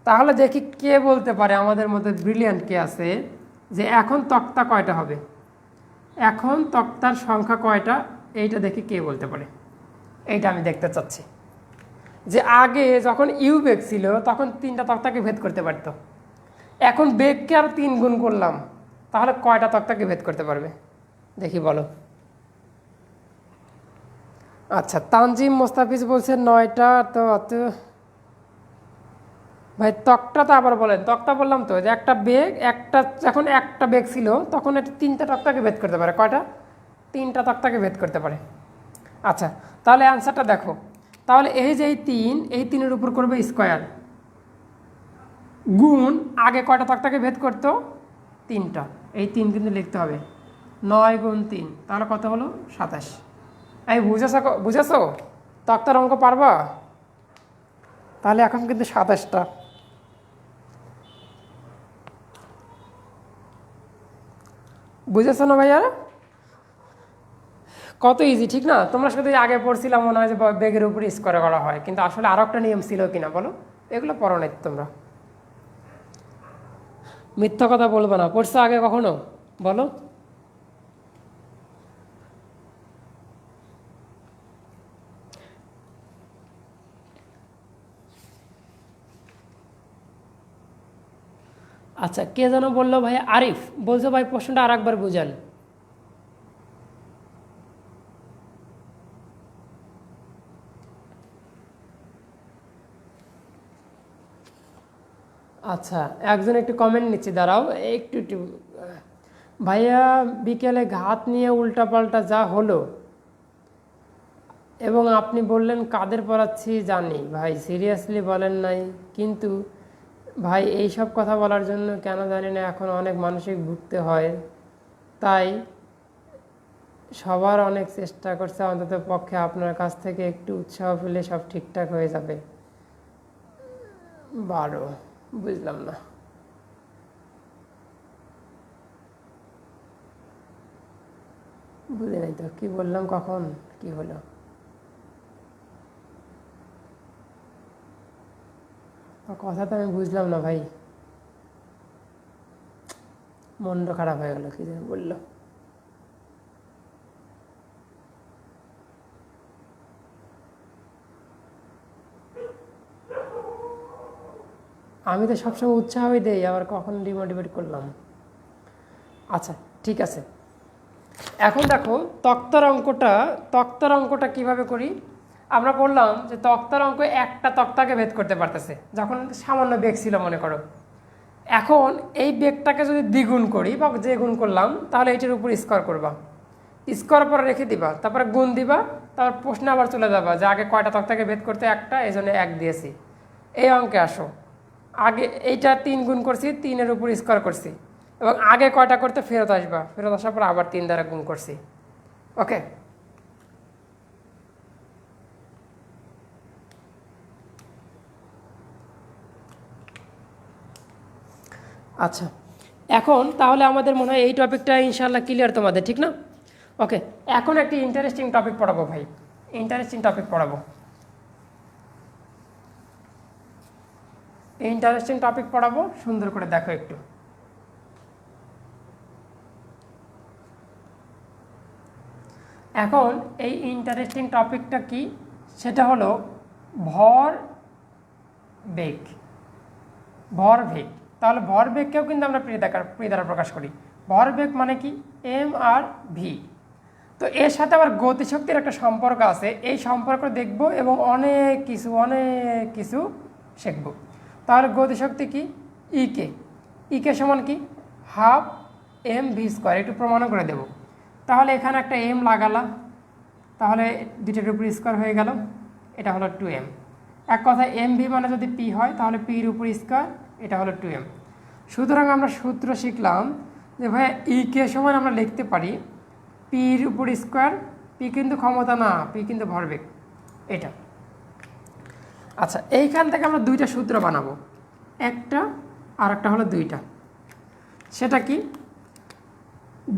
তাহলে দেখি কে বলতে পারে, আমাদের মধ্যে ব্রিলিয়ান্ট কে আছে, যে এখন তক্তা কয়টা হবে, এখন তক্তার সংখ্যা কয়টা, এইটা দেখি কে বলতে পারে। এইটা আমি দেখতে চাচ্ছি যে আগে যখন ইউ বেগ ছিল তখন 3টা তক্তাকে ভেদ করতে পারত, এখন বেগকে আর 3 গুণ করলাম, তাহলে কয়টা তক্তাকে ভেদ করতে পারবে দেখি বলো। আচ্ছা, তানজিম মোস্তাফিজ বলছে 9টা। তো ভাই তক্তা তো আবার বলেন, তক্তা বললাম তো যে যখন একটা বেগ ছিল তখন এটা 3টা তক্তাকে ভেদ করতে পারে। কয়টা? 3টা তক্তাকে ভেদ করতে পারে। আচ্ছা, তাহলে অ্যান্সারটা দেখো। তাহলে এই যে এই 3-এর উপর করবে স্কোয়ার, গুণ আগে কয়টা তক্তাকে ভেদ করতো? 3টা। এই 3 কিন্তু লিখতে হবে, 9 গুণ 3, তাহলে কত হলো? 27। এই বুঝেছো? তক্তার অঙ্ক পারবা? তাহলে এখন কিন্তু 27টা। বুঝেছো না ভাইয়া? কত ইজি, ঠিক না? তোমরা শুধু আগে পড়ছিলাম মনে হয় যে বেগের উপরে স্কোয়ার করা হয়, কিন্তু আসলে আরও একটা নিয়ম ছিল কিনা বলো? এগুলো পড়ো নাই তোমরা, মিথ্যা কথা বলবো না। পড়ছো আগে কখনো? বলো। আচ্ছা, কে যেন বললো ভাই? আরিফ বলছো ভাই, প্রশ্নটা আর একবার বুঝান। আচ্ছা, একজন একটু কমেন্ট নিচ্ছি, দাঁড়াও একটু একটু। ভাইয়া বিকেলে ঘাত নিয়ে উল্টাপাল্টা যা হলো, এবং আপনি বললেন কাদের পড়াচ্ছি জানি ভাই, সিরিয়াসলি বলেন নাই কিন্তু ভাই এইসব কথা বলার জন্য কেন জানি না এখন অনেক মানসিক ভুগতে হয়, তাই সবার অনেক চেষ্টা করছে, অন্তত পক্ষে আপনার কাছ থেকে একটু উৎসাহ পেলে সব ঠিকঠাক হয়ে যাবে। 12, বুঝলাম না। বুঝে নাই তো কি বললাম, কখন কি হলো? কথা তো আমি বুঝলাম না ভাই, মনটা খারাপ হয়ে গেল, কি যেন বললো। আমি তো সবসময় উৎসাহই দেই, আবার কখন ডিমোটিভেট করলাম। আচ্ছা ঠিক আছে, এখন দেখো তক্তার অঙ্কটা কিভাবে করি। আমরা বললাম যে তক্তার অঙ্ক একটা তক্তাকে ভেদ করতে পারতেছে, যখন সামান্য বেগ ছিল মনে করো। এখন এই বেগটাকে যদি দ্বিগুণ করি বা যে গুণ করলাম, তাহলে এটির উপর স্কোয়ার করবা, স্কোয়ার পরে রেখে দিবা, তারপরে গুণ দিবা, তারপর প্রশ্নে আবার চলে যাবা যে আগে কয়টা তক্তাকে ভেদ করতে, একটা, এই জন্য 1 দিয়েছি। এই অঙ্কে আসো, আগে এইটা 3 গুণ করছি, 3-এর উপর স্কোয়ার করছি, এবং আগে কয়টা করতে ফেরত আসবা, ফেরত আসার পর আবার 3 দ্বারা গুণ করছি। ওকে, আচ্ছা এখন তাহলে আমাদের মনে হয় এই টপিকটা ইনশাল্লাহ ক্লিয়ার তোমাদের, ঠিক না? ওকে, এখন একটি ইন্টারেস্টিং টপিক পড়াবো ভাই, ইন্টারেস্টিং টপিক পড়াবো, ইন্টারেস্টিং টপিক পড়াবো, সুন্দর করে দেখো একটু। এখন এই ইন্টারেস্টিং টপিকটা কি, সেটা হলো ভর বেগ। ভরবেগ, তাহলে ভরবেগকেও কিন্তু আমরা পি দ্বারা প্রকাশ করি। ভরবেগ মানে কি? M R V. তো এর সাথে আবার গতিশক্তির একটা সম্পর্ক আছে, এই সম্পর্ক দেখব এবং অনেক কিছু শিখব। তাহলে গতিশক্তি কি? ইকে, ইকে সমান কি? হাফ এম ভি স্কোয়ার, একটু প্রমাণ করে দেব। তাহলে এখানে একটা এম লাগালাম, তাহলে দুইটার উপর স্কোয়ার হয়ে গেল, এটা হলো 2m। এক কথায় এম ভি মানে যদি পি হয় তাহলে পির উপর স্কোয়ার, এটা হলো 2m। সুতরাং আমরা সূত্র শিখলাম যে ভাইয়া ইকে সমান আমরা লিখতে পারি পির উপর স্কোয়ার, পি কিন্তু ক্ষমতা না, পি কিন্তু ভরবেগ, এটা। আচ্ছা, এইখান থেকে আমরা দুইটা সূত্র বানাবো, একটা আর একটা হলো দুইটা। সেটা কি?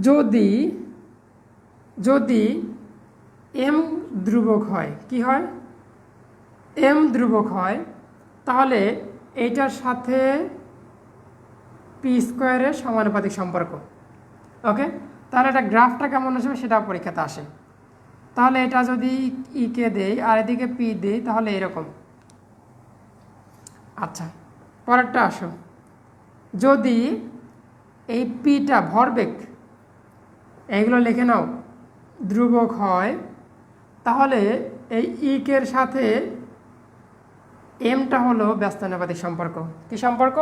যদি যদি এম ধ্রুবক হয়, কি হয়? এম ধ্রুবক হয়, তাহলে এইটার সাথে পি স্কোয়ারের সমানুপাতিক সম্পর্ক। ওকে, তাহলে এটা গ্রাফটা কেমন আসবে সেটা পরীক্ষাতে আসে। তাহলে এটা যদি ইকে দেই আর এদিকে পি দেই তাহলে এরকম। আচ্ছা, পরেরটা আসো, যদি এই পিটা ভরবেগ, এইগুলো লিখে নাও, ধ্রুবক হয়, তাহলে এই ইকের সাথে এমটা হলো ব্যস্তানুপাতিক সম্পর্ক। কি সম্পর্ক?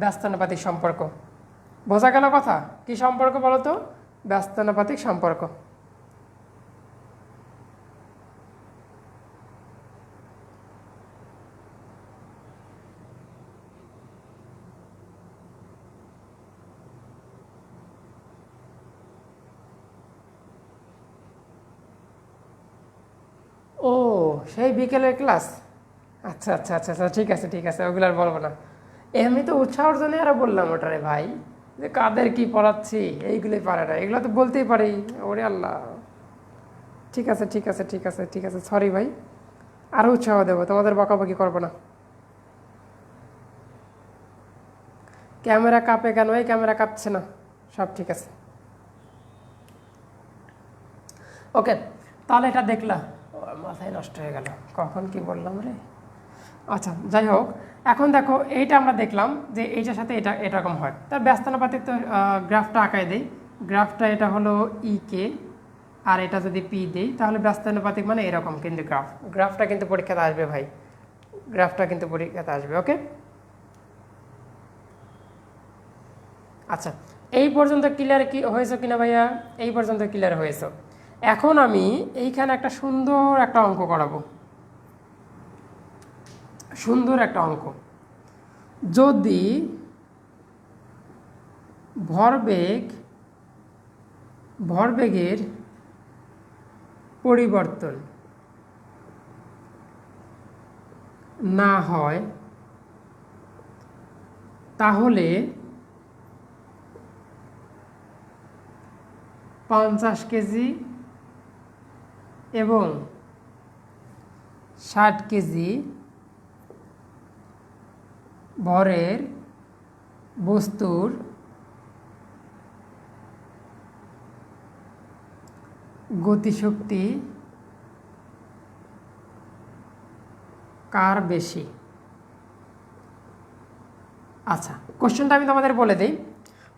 ব্যস্তানুপাতিক সম্পর্ক। বোঝা গেল কথা? কি সম্পর্ক বলো তো? ব্যস্তানুপাতিক সম্পর্ক। ও, সেই বিকেলের ক্লাস। আচ্ছা আচ্ছা আচ্ছা আচ্ছা, ঠিক আছে ঠিক আছে, ওগুলো আর বলবো না। এমনি তো উৎসাহর জন্য আরও বললাম ওটারে ভাই, যে কাদের কি পড়াচ্ছি, এইগুলোই পারে না, এগুলো তো বলতেই পারি। ওরে আল্লাহ, ঠিক আছে ঠিক আছে ঠিক আছে ঠিক আছে, সরি ভাই, আরও উৎসাহ দেবো, তোমাদের বকাবকি করবো না। ক্যামেরা কাঁপে কেন? এই ক্যামেরা কাঁপছে না, সব ঠিক আছে। ওকে, তাহলে এটা দেখলা, মাথায় নষ্ট হয়ে গেল, কখন কি বললাম রে। আচ্ছা, যাই হোক, এখন দেখো এইটা আমরা দেখলাম যে এইটার সাথে এটা এরকম হয়। তার ব্যস্তানুপাতিক তো গ্রাফটা আঁকায় দেই। গ্রাফটা এটা হলো কে, আর এটা যদি পি দেই তাহলে ব্যস্তানুপাতিক মানে এরকম কিন্তু গ্রাফটা কিন্তু পরীক্ষাতে আসবে ভাই, গ্রাফটা কিন্তু পরীক্ষাতে আসবে। ওকে, আচ্ছা, এই পর্যন্ত ক্লিয়ার কি হয়েছে কিনা ভাইয়া? এই পর্যন্ত ক্লিয়ার হয়েছে। এখন আমি এইখানে একটা সুন্দর একটা অঙ্ক করাবো, সুন্দর একটা অঙ্ক। যদি ভরবেগের পরিবর্তন না হয় তাহলে 50 কেজি এবং 60 কেজি ভরের বস্তুর গতিশক্তি কার বেশি? আচ্ছা, কোশ্চেনটা আমি তোমাদের বলে দিই।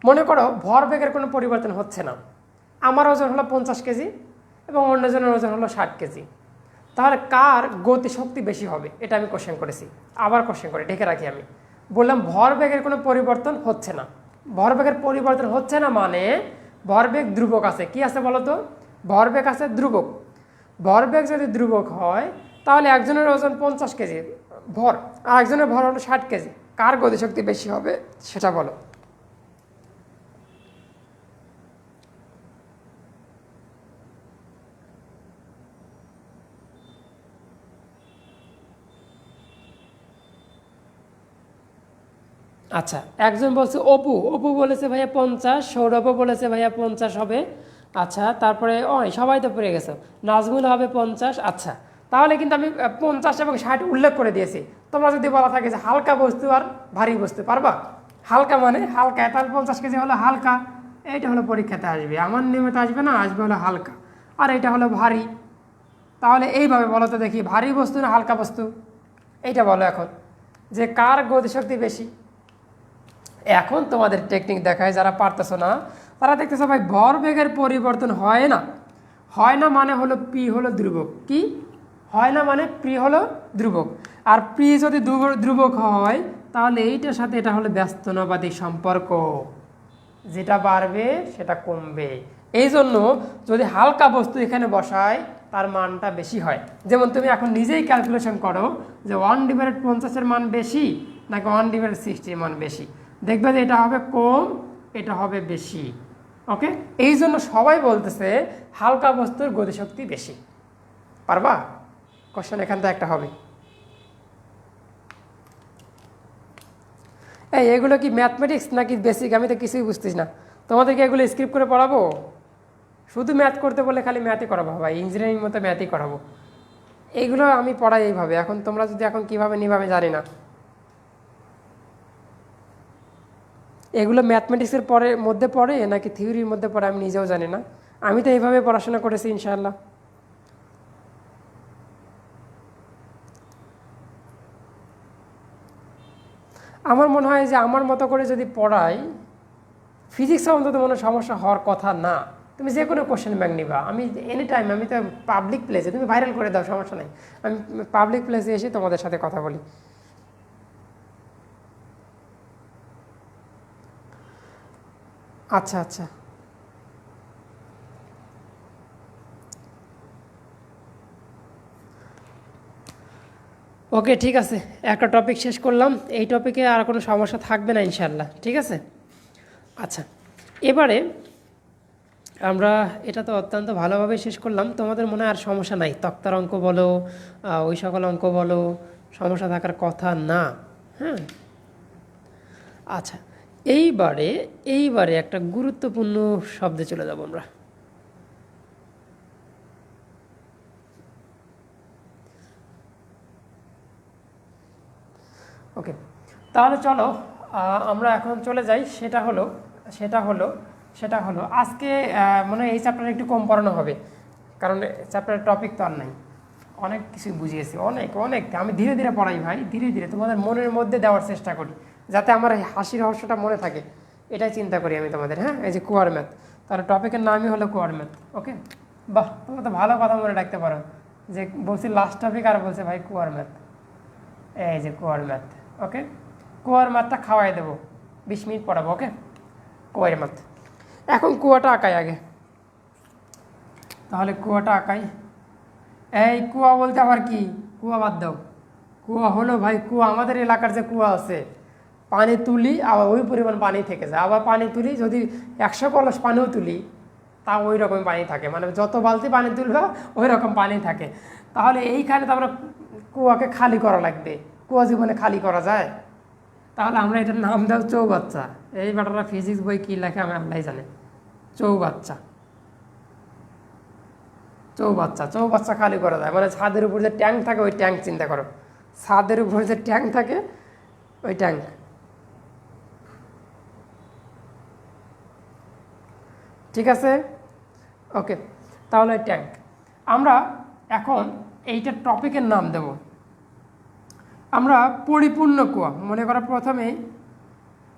মনে করো ভরবেগের কোনো পরিবর্তন হচ্ছে না, আমার ওজন হলো 50 কেজি এবং অন্যজনের ওজন হলো 60 কেজি, তাহলে কার গতিশক্তি বেশি হবে? এটা আমি কোশ্চেন করেছি। আবার কোশ্চেন করে ঢেকে রাখি, আমি বললাম ভরবেগের কোনো পরিবর্তন হচ্ছে না। ভরবেগের পরিবর্তন হচ্ছে না মানে ভরবেগ ধ্রুবক আছে। কি আছে বলো তো? ভরবেগ আছে ধ্রুবক। ভরবেগ যদি ধ্রুবক হয় তাহলে একজনের ওজন 50 কেজি ভর আর একজনের ভর হলো 60 কেজি, কার গতিশক্তি বেশি হবে সেটা বলো। আচ্ছা, একজন বলছে অপু বলেছে ভাইয়া 50, সৌরভও বলেছে ভাইয়া 50 হবে। আচ্ছা, তারপরে সবাই তো পড়ে গেছে, নাজমুল হবে 50। আচ্ছা, তাহলে কিন্তু আমি 50 এবং 60 উল্লেখ করে দিয়েছি। তোমরা যদি বলা থাকে যে হালকা বস্তু আর ভারী বস্তু, পারবা? হালকা মানে হালকা, তাহলে 50 কেজি হলো হালকা, এইটা হলো পরীক্ষাতে আসবে, আমার নিয়মিত আসবে না, আসবে হলো হালকা। আর এটা হলো ভারী। তাহলে এইভাবে বলো তো দেখি, ভারী বস্তু না হালকা বস্তু? এইটা বলো এখন, যে কার গতিশক্তি বেশি। এখন তোমাদের টেকনিক দেখায়, যারা পারতেছো না তারা দেখতেছো ভাই ভরবেগের পরিবর্তন হয় না। হয় না মানে হলো পি হলো ধ্রুবক। কি হয় না মানে পি হলো ধ্রুবক। আর পি যদি ধ্রুবক হয় তাহলে এইটার সাথে এটা হলো ব্যস্তানুপাতিক সম্পর্ক, যেটা বাড়বে সেটা কমবে। এই জন্য যদি হালকা বস্তু এখানে বসায় তার মানটা বেশি হয়। যেমন তুমি এখন নিজেই ক্যালকুলেশন করো যে 1/50 মান বেশি নাকি 1/60 মান বেশি, দেখবে যে এটা হবে কম, এটা হবে বেশি। ওকে, এই জন্য সবাই বলতেছে হালকা বস্তুর গতিশক্তি বেশি। পারবা? কোশ্চেন এখান থেকে একটা হবে। এগুলো কি ম্যাথমেটিক্স নাকি বেসিক? আমি তো কিছুই বুঝতেছি না। তোমাদেরকে এগুলো স্ক্রিপ্ট করে পড়াবো? শুধু ম্যাথ করতে বলে খালি ম্যাথই করাবো ভাই, ইঞ্জিনিয়ারিং মতো ম্যাথই করাবো। এইগুলো আমি পড়াই এইভাবে। এখন তোমরা যদি এখন কীভাবে নিবে আমি জানি না। এগুলো ম্যাথমেটিক্সের মধ্যে পড়ে নাকি থিওরির মধ্যে পড়ে আমি নিজেও জানি না। আমি তো এইভাবে পড়াশোনা করেছি ইনশাআল্লাহ। আমার মনে হয় যে আমার মতো করে যদি পড়াই, ফিজিক্সে অন্তত মনে সমস্যা হওয়ার কথা না। তুমি যে কোনো কোশ্চেন ব্যাংক নিবা, আমি এনি টাইম, আমি তো পাবলিক প্লেসে, তুমি ভাইরাল করে দাও, সমস্যা নেই। আমি পাবলিক প্লেসে এসে তোমাদের সাথে কথা বলি। আচ্ছা আচ্ছা, ওকে, ঠিক আছে, একটা টপিক শেষ করলাম। এই টপিকে আর কোনো সমস্যা থাকবে না ইনশাল্লাহ, ঠিক আছে? আচ্ছা, এবারে আমরা এটা তো অত্যন্ত ভালোভাবে শেষ করলাম। তোমাদের মনে হয় আর সমস্যা নাই? তক্তার অঙ্ক বলো, ওই সকল অঙ্ক বলো, সমস্যা থাকার কথা না। হ্যাঁ, আচ্ছা, এইবারে একটা গুরুত্বপূর্ণ শব্দে চলে যাব আমরা। ওকে, তাহলে চলো আমরা এখন চলে যাই, সেটা হলো আজকে মনে হয় এই চ্যাপ্টারে একটু কম পড়ানো হবে, কারণ চ্যাপ্টারের টপিক তো আর নাই, অনেক কিছু বুঝিয়েছি, অনেক আমি ধীরে ধীরে পড়াই ভাই, ধীরে ধীরে তোমাদের মনের মধ্যে দেওয়ার চেষ্টা করি, যাতে আমার এই হাসির রহস্যটা মনে থাকে, এটাই চিন্তা করি আমি তোমাদের। হ্যাঁ, এই যে কোয়ার ম্যাথ, তাহলে টপিকের নামই হলো কোয়ার ম্যাথ। ওকে, বাহ, তোমরা তো ভালো কথা মনে রাখতে পারো, যে বলছি লাস্ট টপিক আর বলছে ভাই কোয়ার ম্যাথ, এই যে কোয়ার ম্যাথ। ওকে, কোয়ার ম্যাথটা খাওয়াই দেবো, 20 মিনিট পড়াবো। ওকে, কোয়ার ম্যাথ। এখন কুয়াটা আঁকাই আগে, তাহলে কুয়াটা আঁকাই। এই কুয়া বলতে আবার কি, কুয়া বাদ দাও, কুয়া হলো ভাই, কুয়া আমাদের এলাকার যে কুয়া আছে, পানি তুলি আবার ওই পরিমাণ পানি থেকে যায়, আবার পানি তুলি যদি 100 কলস পানিও তুলি তা ওই রকম পানি থাকে, মানে যত বালতি পানি তুলবে ওই রকম পানি থাকে। তাহলে এইখানে তো আমরা কুয়াকে খালি করা লাগবে, কুয়া জীবনে খালি করা যায়? তাহলে আমরা এটার নাম দাও চৌবাচ্চা। এই ব্যাটারা ফিজিক্স বই কী লেখে আমি আমরাই জানি। চৌবাচ্চা, চৌবাচ্চা খালি করা যায়, মানে ছাদের উপর যে ট্যাঙ্ক থাকে ওই ট্যাঙ্ক চিন্তা করো, ছাদের উপর যে ট্যাঙ্ক থাকে ওই ট্যাঙ্ক। ঠিক আছে, ওকে, তাহলে ট্যাঙ্ক আমরা এখন এইটার টপিকের নাম দেব আমরা পরিপূর্ণ কুয়া। মনে করো প্রথমে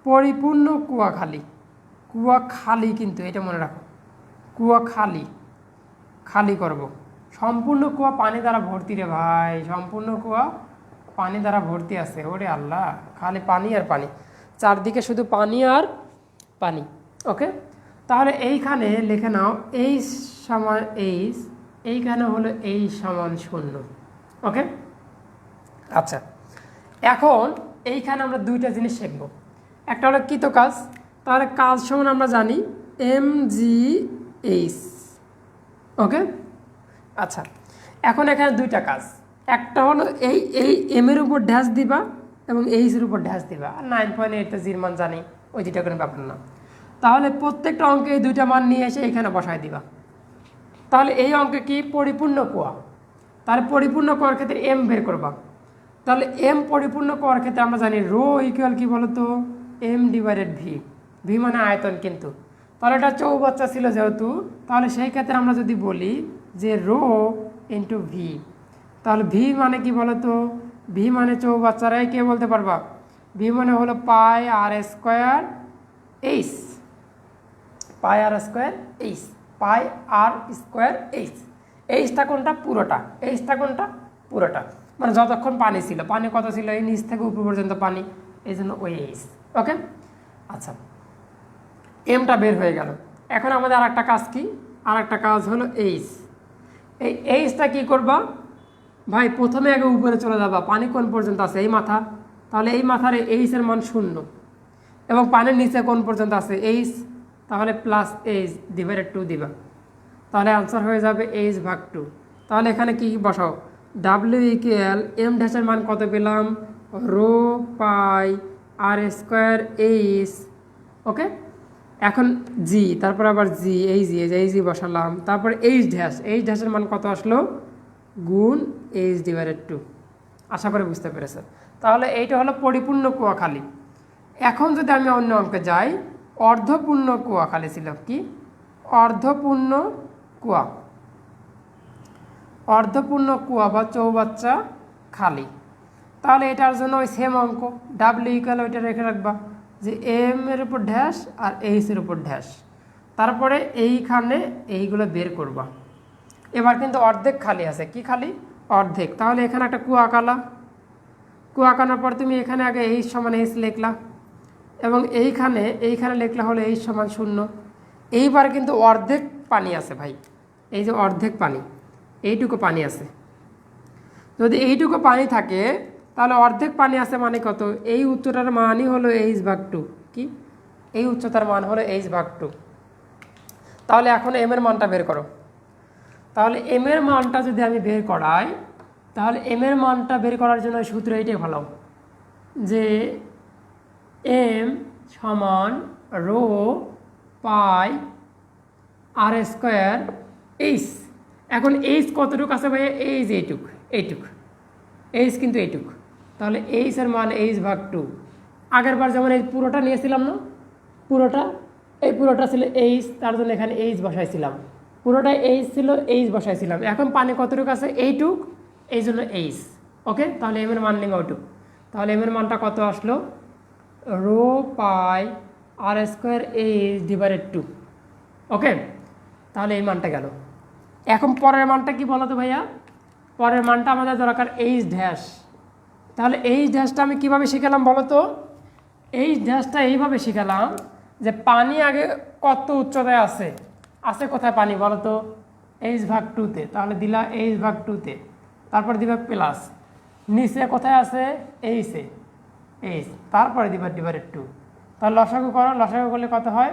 পরিপূর্ণ কুয়া খালি, কিন্তু এটা মনে রাখো, কুয়া খালি করব। সম্পূর্ণ কুয়া পানি দ্বারা ভর্তি রে ভাই, সম্পূর্ণ কুয়া পানি দ্বারা ভর্তি আছে। ওরে আল্লাহ, খালি পানি আর পানি, চারদিকে শুধু পানি আর পানি। ওকে, তাহলে এইখানে লিখে নাও এইচ সমান এইচ, এইখানে হলো এইচ সমান 0। ওকে, আচ্ছা, এখন এইখানে আমরা দুইটা জিনিস শিখব। একটা হলো কৃত কাজ, তাহলে কাজ সমান আমরা জানি mgh। ওকে, আচ্ছা, এখন এখানে দুইটা কাজ, একটা হলো এই এম এর উপর ড্যাশ দিবা এবং এইচের উপর ড্যাশ দিবা, আর 9.8 জির মান জানি, ওই দুইটা কোনো ব্যাপার না। তাহলে প্রত্যেকটা অঙ্কে এই দুইটা মান নিয়ে এসে এখানে বসায় দিবা। তাহলে এই অঙ্কে কি পরিপূর্ণ কুয়া, তাহলে পরিপূর্ণ কুয়ার ক্ষেত্রে এম বের করবা। তাহলে এম পরিপূর্ণ কুয়ার ক্ষেত্রে আমরা জানি রো ইকুয়াল কি বলতো, এম ডিভাইডেড ভি মানে আয়তন, কিন্তু তাহলে এটা চৌবাচ্চা ছিল যেহেতু, তাহলে সেই ক্ষেত্রে আমরা যদি বলি যে রো ইন্টু ভি, তাহলে ভি মানে কি বলতো, ভি মানে চৌবাচ্চারাই কে বলতে পারবা, ভি মানে হলো পাই আর স্কোয়ার এইচ, পাই আর স্কোয়ার এইচ, পাই আর স্কোয়ার এইচ। এইচটা কোনটা, পুরোটা, এইচটা কোনটা, পুরোটা, মানে যতক্ষণ পানি ছিল, পানি কত ছিল, এই নিচ থেকে উপর পর্যন্ত পানি, এই জন্য ওই এইচ। ওকে, আচ্ছা, এমটা বের হয়ে গেল। এখন আমাদের আর একটা কাজ কি, আর একটা কাজ হলো এইচ। এই এইচটা কী করবা ভাই, প্রথমে আগে উপরে চলে যাবা, পানি কোন পর্যন্ত আছে, এই মাথা, তাহলে এই মাথার এইচের মান 0, এবং পানির নিচে কোন পর্যন্ত আছে এইচ, তাহলে প্লাস এইচ ডিভাইডেড 2 দিবা, তাহলে আনসার হয়ে যাবে এইচ ভাগ 2। তাহলে এখানে কি বসাও, ডাব্লিউ ইকুয়াল এম ড্যাশের মান কত পেলাম, রো পাই আর স্কোয়ার এইচ। ওকে, এখন জি, তারপর আবার জি, এই জি বসালাম, তারপর এইচ ড্যাশের মান কত আসলো, গুণ এইচ ডিভাইডেড 2। আশা করে বুঝতে পেরেছে। তাহলে এইটা হলো পরিপূর্ণ কুয়া খালি। এখন যদি আমি অন্য অঙ্কে যাই, অর্ধপূর্ণ কুয়া খালি ছিল, কি অর্ধপূর্ণ কুয়া বা চৌবাচ্চা খালি। তাহলে এটার জন্য ওই সেম অঙ্ক, ডাব্লিউ ইকুয়াল ওইটা রেখে রাখবা, যে এম এর উপর ড্যাশ আর এইচ এর উপর ড্যাশ, তারপরে এইখানে এইগুলো বের করবা। এবার কিন্তু অর্ধেক খালি আছে, কি খালি, অর্ধেক। তাহলে এখানে একটা কুয়া আঁকানোর পর তুমি এখানে আগে এইচ সমান এইচ লিখলা, এবং এইখানে লিখলা হলো এইচ সমান 0। এইবার কিন্তু অর্ধেক পানি আছে ভাই, এই যে অর্ধেক পানি, এইটুকু পানি আছে। যদি এইটুকু পানি থাকে তাহলে অর্ধেক পানি আছে মানে কত, এই উচ্চতার মানই হলো এইচ ভাগ 2, কি এই উচ্চতার মান হলো এইচ ভাগ 2। তাহলে এখন এম এর মানটা বের করো। তাহলে এম এর মানটা যদি আমি বের করাই, তাহলে এম এর মানটা বের করার জন্য সূত্র এইটাই ভালো, যে এম সমান রো পাই আর স্কোয়ার এইচ। এখন এইচ কতটুকু আছে ভাই, এইচ এইটুক, এইচ কিন্তু এইটুক, তাহলে এইচ এর মান এইচ ভাগ 2, আগের বার যেমন এই পুরোটা নিয়েছিলাম না, পুরোটা এই পুরোটা ছিল এইচ, তার জন্য এখানে এইচ বসাইছিলাম, পুরোটা এইচ ছিল, এইচ বসাইছিলাম। এখন পানি কতটুকু আছে? এইটুক, এই জন্য এইচ। ওকে, তাহলে এম এর মান নিলাম ওইটুক। তাহলে এম এর মানটা কত আসলো? রো পাই আর স্কোয়ার এইচ ডিভাইডেড 2। ওকে, তাহলে এই মানটা গেল। এখন পরের মানটা কি বলো তো ভাইয়া? পরের মানটা আমাদের দরকার এইচ ড্যাশ। তাহলে এইচ ড্যাশটা আমি কীভাবে শিখালাম বলো তো? এইচ ড্যাশটা এইভাবে শিখালাম যে পানি আগে কত উচ্চতায় আছে, আছে কোথায় পানি বলো তো? এইচ ভাগ 2-তে, তাহলে দিলা এইচ ভাগ 2-তে, তারপর দিবা প্লাস, নিচে কোথায় আছে? এইচে, এইচ, তারপরে দিবা ডিভাইডেড 2। তাহলে লসাগু করো, লসাগু করলে কত হয়?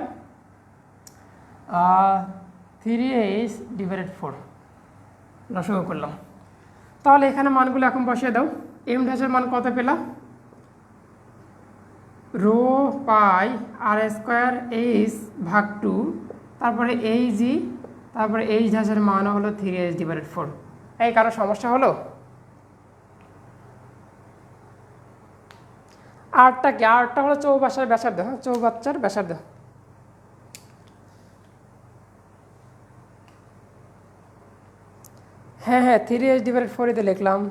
3h ডিভাইডেড 4 লসাগু করলাম। তাহলে এখানে মানগুলো এখন বসিয়ে দাও। এম ড্যাশের মান কত পেলাম? রো পাই আর স্কোয়ার এইচ ভাগ 2, তারপরে এইচই, তারপরে এইচ ড্যাশের মান হলো 3h ডিভাইডেড 4। এই কারো সমস্যা হলো? আরটা কি? আরটা হলো চৌবাচ্চার ব্যাসার্ধ। হ্যাঁ, চৌবাচ্চার ব্যাসার্ধ। হ্যাঁ, 3h ডিভাইডেড 4-তে লিখলাম।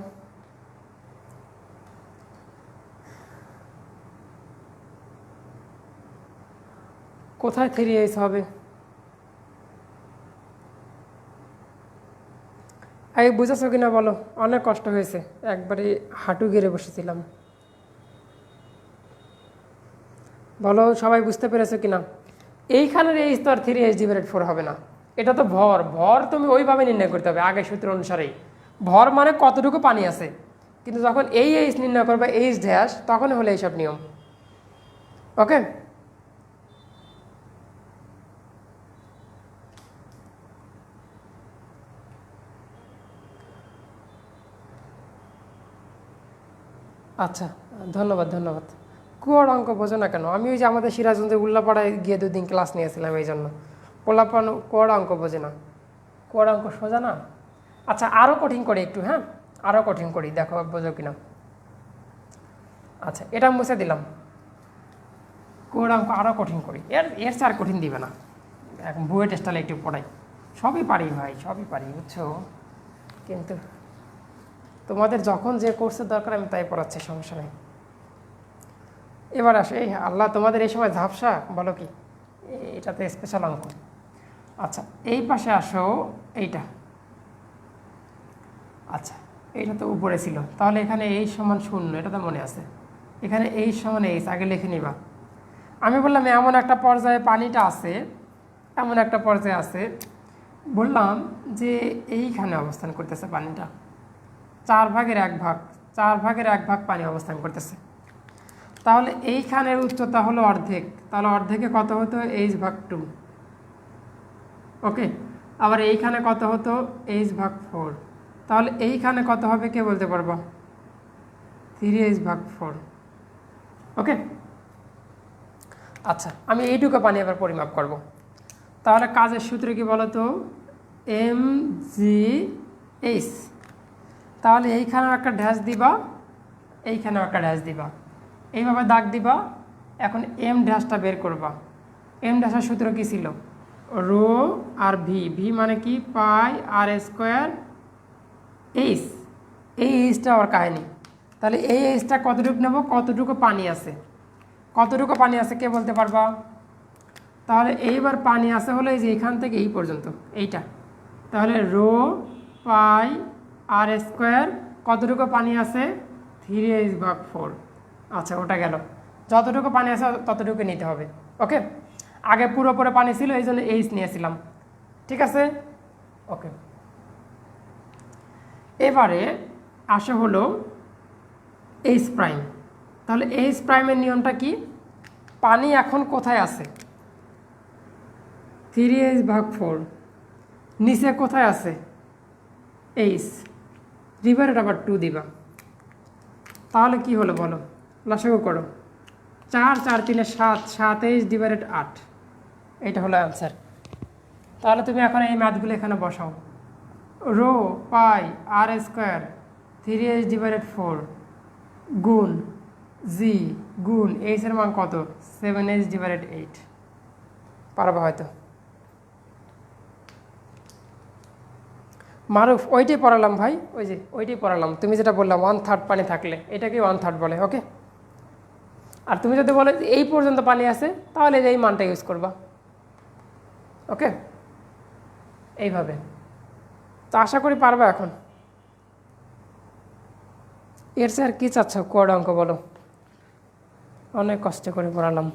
কোথায় 3h হবে? আগে বুঝেছো কিনা বলো? অনেক কষ্ট হয়েছে, একবারে হাঁটু গেড়ে বসেছিলাম। বলো সবাই বুঝতে পেরেছো কিনা? এইখানের এইচ তো আর 3h ডিভাইডেড 4 হবে না, এটা তো ভর। ভর তুমি ওইভাবে নির্ণয় করতে হবে আগের সূত্র অনুসারেই। ভর মানে কতটুকু পানি আছে, কিন্তু যখন এই এইচ নির্ণয় করবে এইচ ড্যাশ, তখন হলে এইসব নিয়ম। ওকে, আচ্ছা, ধন্যবাদ ধন্যবাদ। কুয়ার অঙ্ক বোঝো না কেন? আমি ওই যে আমাদের সিরাজগঞ্জে উল্লাপাড়ায় গিয়ে 2 দিন ক্লাস নিয়েছিলাম, এই জন্য পোলাপান কুয়ার অঙ্ক বোঝে না। কুয়ার অঙ্ক সোজা না। আচ্ছা, আরও কঠিন করি একটু, হ্যাঁ আরও কঠিন করি, দেখো বোঝো কিনা। আচ্ছা, এটা মুছে দিলাম। কুয়ার অঙ্ক আরও কঠিন করি, এর চেয়ে আর কঠিন দিবে না। এখন বইয়ে টেস্টালে একটু পড়াই, সবই পারি ভাই, সবই পারি, বুঝছো? কিন্তু তোমাদের যখন যে কোর্সের দরকার আমি তাই পড়াচ্ছি, সমস্যা নেই। এবার আসে, এই আল্লাহ তোমাদের এই সময় ঝাপসা, বলো কি? এটাতে স্পেশাল অঙ্ক। আচ্ছা, এই পাশে আসো, এইটা। আচ্ছা, এইটা তো উপরে ছিল, তাহলে এখানে এই সমান 0, এটা তো মনে আছে। এখানে এই সমান এইচ, আগে লিখে নিবা। আমি বললাম এমন একটা পর্যায়ে পানিটা আছে, এমন একটা পর্যায়ে আছে, বললাম যে এইখানে অবস্থান করতেছে পানিটা, 4/1 ভাগ পানি অবস্থান করতেছে। তাহলে এইখানের উচ্চতা হলো অর্ধেক, তাহলে অর্ধেকে কত হতো? এইচ ভাগ 2। ওকে, আবার এইখানে কত হতো? এইচ ভাগ 4। তাহলে এইখানে কত হবে কে বলতে পারবা? 3h ভাগ 4। ওকে, আচ্ছা, আমি এইটুকু পানি আবার পরিমাপ করব। তাহলে কাজের সূত্র কি বলো তো? mgh। তাহলে এইখানেও একটা ড্যাশ দিবা, এইখানেও একটা ড্যাশ দিবা, এইভাবে দাগ দিবা। এখন এম ড্যাশটা বের করবা। এম ড্যাশের সূত্র কী ছিল? রো আর ভি, ভি মানে কি? পাই আর স্কোয়ার এইচ। এই এইচটা আমার কাহিনি। তাহলে এই এইচটা কতটুকু নেব? কতটুকু পানি আছে, কতটুকু পানি আছে কে বলতে পারবা? তাহলে এইবার পানি আছে হলো এই যে এখান থেকে এই পর্যন্ত, এইটা। তাহলে রো পাই আর স্কোয়ার, কতটুকু পানি আছে? 3h ভাগ 4। আচ্ছা, ওটা গেল। যতটুকু পানি আছে ততটুকু নিতে হবে। ওকে, আগে পুরোপুরি পানি ছিল, এই জন্য এইচ নিয়েছিলাম, ঠিক আছে? ওকে, এবারে আসে হলো এইচ প্রাইম। তাহলে এইচ প্রাইমের নিয়মটা কি? পানি এখন কোথায় আছে? 3h ভাগ 4। নিচে কোথায় আছে? এইচ, ডিভাইডেড আবার 2 দিবা। তাহলে কি হলো বলো? লসাগু করো। 4 4 3 7, 7h ডিভাইডেড 8। এটা হলো অ্যান্সার। তাহলে তুমি এখন এই ম্যাথগুলো এখানে বসাও। রো পাই আর স্কোয়ার 3h ডিভাইডেড 4 গুণ জি গুণ এইচ এর মান কত 7h/8 পারবা হয়তো মারুফ ওইটাই পড়ালাম ভাই ওই যে ওইটাই পড়ালাম তুমি যেটা বললাম 1/3 পানি থাকলে এটাকে 1/3 বলে ওকে আর তুমি যদি বলো এই পর্যন্ত পানি আছে তাহলে এই মানটা ইউজ করবা ওকে এইভাবে তো আশা করি পারবা এখন এর চেয়ে আর কি চাচ্ছ কোড অঙ্ক বলো অনেক কষ্ট করে পড়ালাম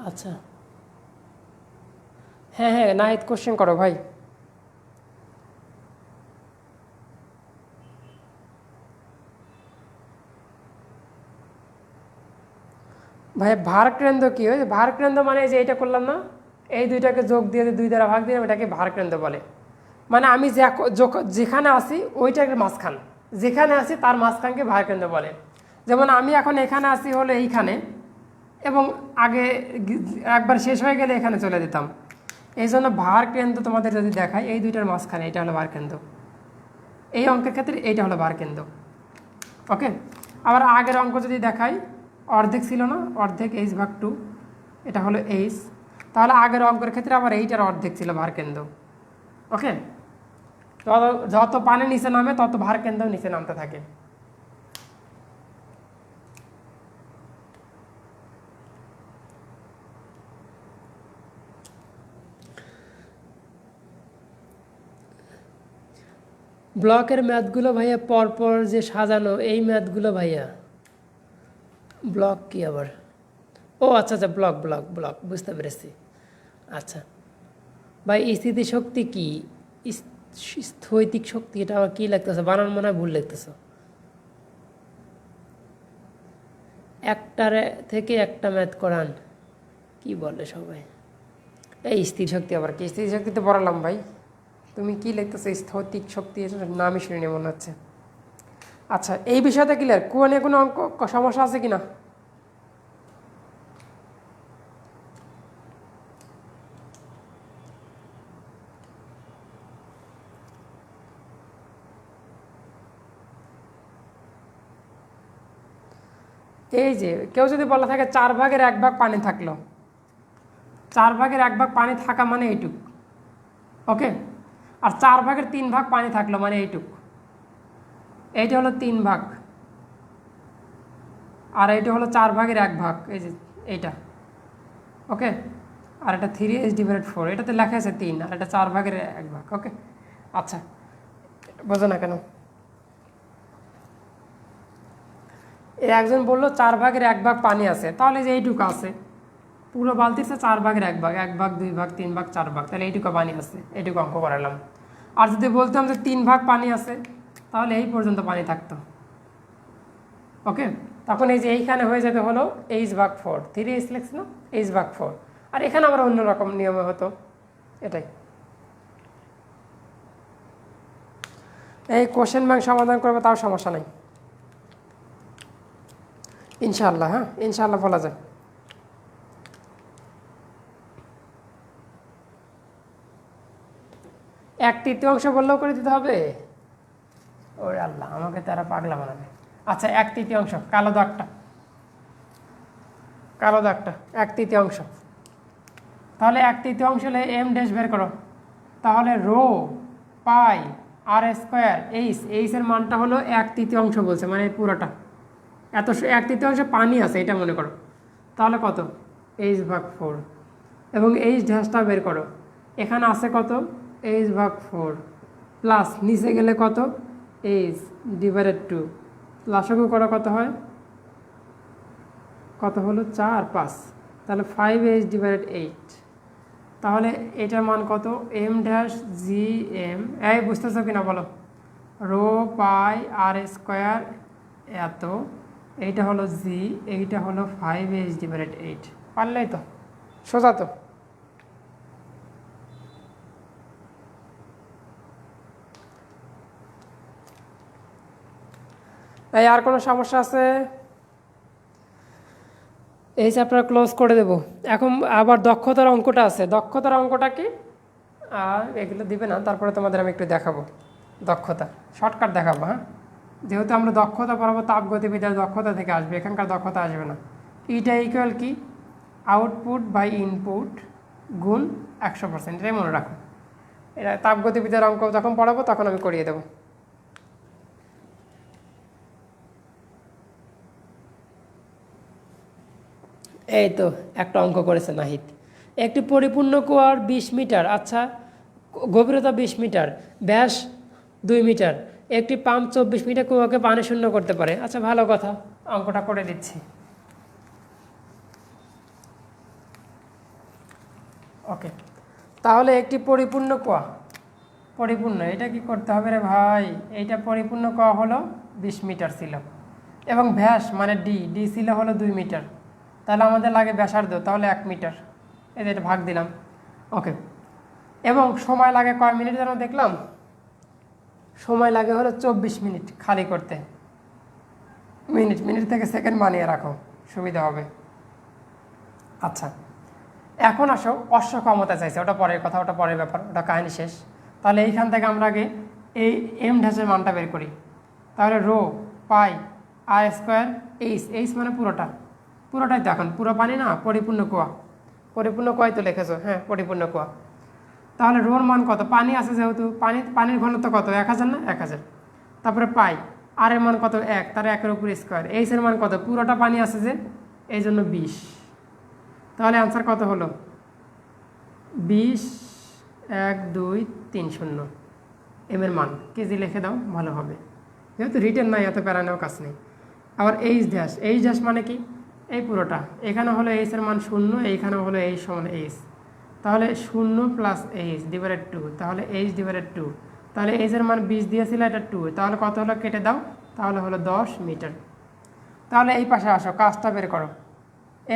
আচ্ছা হ্যাঁ হ্যাঁ নাহিদ কোশ্চেন করো ভাই ভাই ভারকেন্দ্র কি হয় ভারকেন্দ্র মানে যে এইটা করলাম না এই দুইটাকে যোগ দিয়ে 2 দ্বারা ভাগ দিলাম এটাকে ভারকেন্দ্র বলে মানে আমি যেখানে আসি ওইটার মাঝখান যেখানে আসি তার মাঝখানকে ভারকেন্দ্র বলে যেমন আমি এখন এখানে আসি হলো এইখানে এবং আগে একবার শেষ হয়ে গেলে এখানে চলে যেতাম এই জন্য ভারকেন্দ্র তোমাদের যদি দেখায় এই দুইটার মাঝখানে এটা হলো ভারকেন্দ্র এই অঙ্কের ক্ষেত্রে এইটা হলো ভারকেন্দ্র ওকে আবার আগের অঙ্ক যদি দেখাই অর্ধেক ছিল না অর্ধেক h/2 এটা হলো h তাহলে আগের অঙ্কের ক্ষেত্রে আবার এইটার অর্ধেক ছিল ভারকেন্দ্র ওকে যত পানি নিচে নামে তত ভারকেন্দ্র নিচে নামতে থাকে ব্লকের ম্যাথগুলো ভাইয়া পরপর যে সাজানো এই ম্যাথগুলো ভাইয়া ব্লক কি আবার ও আচ্ছা আচ্ছা ব্লক ব্লক ব্লক বুঝতে পেরেছি আচ্ছা ভাই স্থিতিশক্তি কি স্থৈতিক শক্তি এটা আমার কী লাগতেছে বানান মনে হয় ভুল লাগতেছে একটার থেকে একটা ম্যাথ করান কি বলে সবাই এই স্থিতিশক্তি আবার কি স্থিতিশক্তি তো পড়ালাম ভাই তুমি কি লিখতেছো স্থৈতিক শক্তি এটার নামই শুনে মনে হচ্ছে আচ্ছা এই বিষয়টা ক্লিয়ার কোনে কোনো অঙ্ক সমস্যা আছে কিনা এই যে কেউ যদি বলা থাকে 4/1 পানি থাকলো 4/1 পানি থাকা মানে এইটুক ওকে আর 4/3 পানি থাকলো মানে এইটুক এইটা হলো 3 ভাগ আর এইটা হলো 4/1 এই যে এইটা ওকে আর এটা 3h/4 এটাতে লেখা আছে 3 আর এটা 4/1 ওকে আচ্ছা বোঝো না কেন একজন বললো 4/1 পানি আছে তাহলে যে এইটুকু আছে পুরো বালতিতে 4/1 1 ভাগ 2 ভাগ 3 ভাগ 4 ভাগ তাহলে এইটুকু পানি আছে এইটুকু অঙ্ক করালাম আর যদি বলতাম যে 3 ভাগ পানি আছে তাহলে এই পর্যন্ত পানি থাকতো ওকে তখন এই যে এইখানে হয়ে যাবে হলো h/4 3h লিখছি না h/4 আর এখানে আবার অন্যরকম নিয়মে হতো এটাই এই কোশ্চেন ব্যাংক সমাধান করবে তাও সমস্যা নাই ইনশাআল্লাহ হ্যাঁ ইনশাআল্লাহ বলা যায় 1/3 বললেও করে দিতে হবে ওরে আল্লাহ আমাকে তারা পাগলা বানাবে আচ্ছা 1/3 কালো দাগটা 1/3 তাহলে 1/3 হলে m ড্যাশ বের করো তাহলে রো পাই আর স্কোয়ার এইচ এর মানটা হলো 1/3 বলছে মানে পুরোটা এত 1/3 পানি আছে এটা মনে করো তাহলে কত h/4 এবং এইচ ড্যাশটা বের করো এখানে আছে কত h/4 প্লাস নিচে গেলে কত h/2 লসাগু করা কত হয় কত হলো 4 5 তাহলে 5h/8 তাহলে এটার মান কত m ড্যাশ জি এম এই বুঝতেছো কিনা বলো রো পাই আর স্কোয়ার এত এইটা হলো জি এইটা হলো 5h/8 পারলেই তো সোজা তো এই আর কোনো সমস্যা আছে এই চ্যাপ্টার ক্লোজ করে দেব। এখন আবার দক্ষতার অঙ্কটা আছে, দক্ষতার অঙ্কটা কি আর এগুলো দিবে না, তারপরে তোমাদের আমি একটু দেখাবো দক্ষতা, শর্টকাট দেখাবো। হ্যাঁ, যেহেতু আমরা দক্ষতা পড়াবো, তাপগতিবিদ্যার দক্ষতা থেকে আসবে, এখানকার দক্ষতা আসবে না। ইটা ইকুয়াল কি আউটপুট বাই ইনপুট গুণ 100%, এটাই মনে রাখো। এটা তাপগতিবিদ্যার অঙ্ক যখন পড়াবো তখন আমি করিয়ে দেবো। এই তো একটা অঙ্ক করেছে নাহিদ। একটি পরিপূর্ণ কুয়ার 20 মিটার, আচ্ছা গভীরতা 20 মিটার, ব্যাস 2 মিটার, একটি পাম্প 24 মিটার কুয়াকে পানি শূন্য করতে পারে। আচ্ছা ভালো কথা, অঙ্কটা করে দিচ্ছি। ওকে, তাহলে একটি পরিপূর্ণ কুয়া, পরিপূর্ণ এটা কি করতে হবে রে ভাই, এইটা পরিপূর্ণ কুয়া হলো 20 মিটার ছিল, এবং ব্যাস মানে ডি ছিল হলো 2 মিটার, তাহলে আমাদের লাগে ব্যাসার্ধ, তাহলে 1 মিটার, এদের ভাগ দিলাম। ওকে, এবং সময় লাগে কয় মিনিট যেন দেখলাম, সময় লাগে হলো 24 মিনিট খালি করতে। মিনিট থেকে সেকেন্ড বানিয়ে রাখো, সুবিধা হবে। আচ্ছা, এখন আসো অশ্ব ক্ষমতা চাইছে, ওটা পরের কথা, ওটা পরের ব্যাপার, ওটা কাহিনী শেষ। তাহলে এইখান থেকে আমরা আগে এই এম ড্যাশের মানটা বের করি। তাহলে রো পাই আর স্কোয়ার এইচ মানে পুরোটাই তো, এখন পুরো পানি না, পরিপূর্ণ কুয়া, পরিপূর্ণ কুয়াই তো লিখেছো, হ্যাঁ পরিপূর্ণ কুয়া। তাহলে রোর মান কত, পানি আছে যেহেতু, পানির ঘনত্ব কত 1000 না, 1000। তারপরে পাই আর এর মান কত 1, তার 1-এর উপর স্কোয়ার, এইচের মান কত, পুরোটা পানি আছে যে, এই জন্য 20। তাহলে অ্যান্সার কত হলো 20, 1, 2, 3, 0। এম এর মান কেজি লিখে দাও, ভালো হবে, যেহেতু রিটেন নাই এত প্যারা নেওয়ার কাজ নেই। আবার এইচ ড্যাশ মানে কি, এই পুরোটা, এখানে হলো এইচের মান 0, এইখানে হলো এইচ সমান এইচ, তাহলে 0 প্লাস এইচ ডিভাইডেড 2, তাহলে এইচ ডিভাইডেড 2, তাহলে এইচের মান 20 দিয়েছিল, এটা 2, তাহলে কত হলো কেটে দাও, তাহলে হলো 10 মিটার। তাহলে এই পাশে আসো, কাজটা বের করো,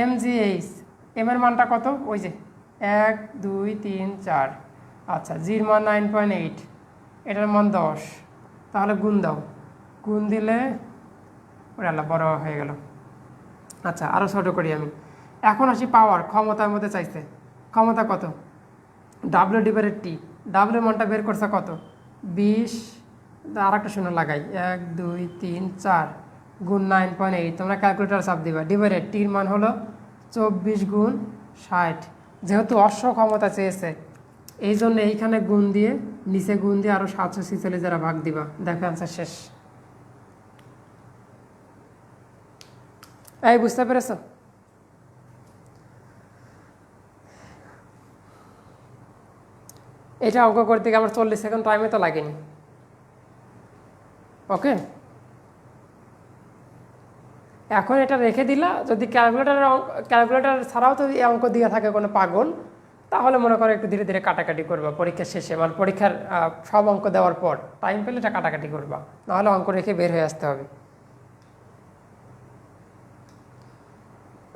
এম জি এইচ, এম এর মানটা কত, ওই যে 1, 2, 3, 4, আচ্ছা জির মান 9.8, এটার মান 10, তাহলে গুণ দাও, গুণ দিলে ওরে আল্লাহ বড় হয়ে গেল। আচ্ছা আরও ছোটো করি আমি, এখন আসি পাওয়ার, ক্ষমতার মধ্যে চাইছে, ক্ষমতা কত, ডাব্লিউ ডিভাইডেড টি, ডাব্লিউ মানটা বের করছে কত 20, আর একটা শূন্য লাগাই, 1, 2, 3, 4 গুণ 9.8, তোমরা ক্যালকুলেটার চাপ দিবা, ডিভাইডেড টির মান হলো 24 গুণ 60, যেহেতু অশ্ব ক্ষমতা চেয়েছে এই জন্য এইখানে গুণ দিয়ে, নিচে গুণ দিয়ে আরও 746 যারা ভাগ দিবা, দেখো অ্যান্সার শেষ। এই বুঝতে পেরেছ? এটা অঙ্ক করতে গিয়ে আমার 40 সেকেন্ড টাইমে তো লাগেনি। ওকে, এখন এটা রেখে দিলা, যদি ক্যালকুলেটার ছাড়াও তো এই অঙ্ক দিয়ে থাকে কোনো পাগল, তাহলে মনে করো একটু ধীরে ধীরে কাটাকাটি করবা পরীক্ষার শেষে, মানে পরীক্ষার সব অঙ্ক দেওয়ার পর টাইম পেলে এটা কাটাকাটি করবা, নাহলে অঙ্ক রেখে বের হয়ে আসতে হবে।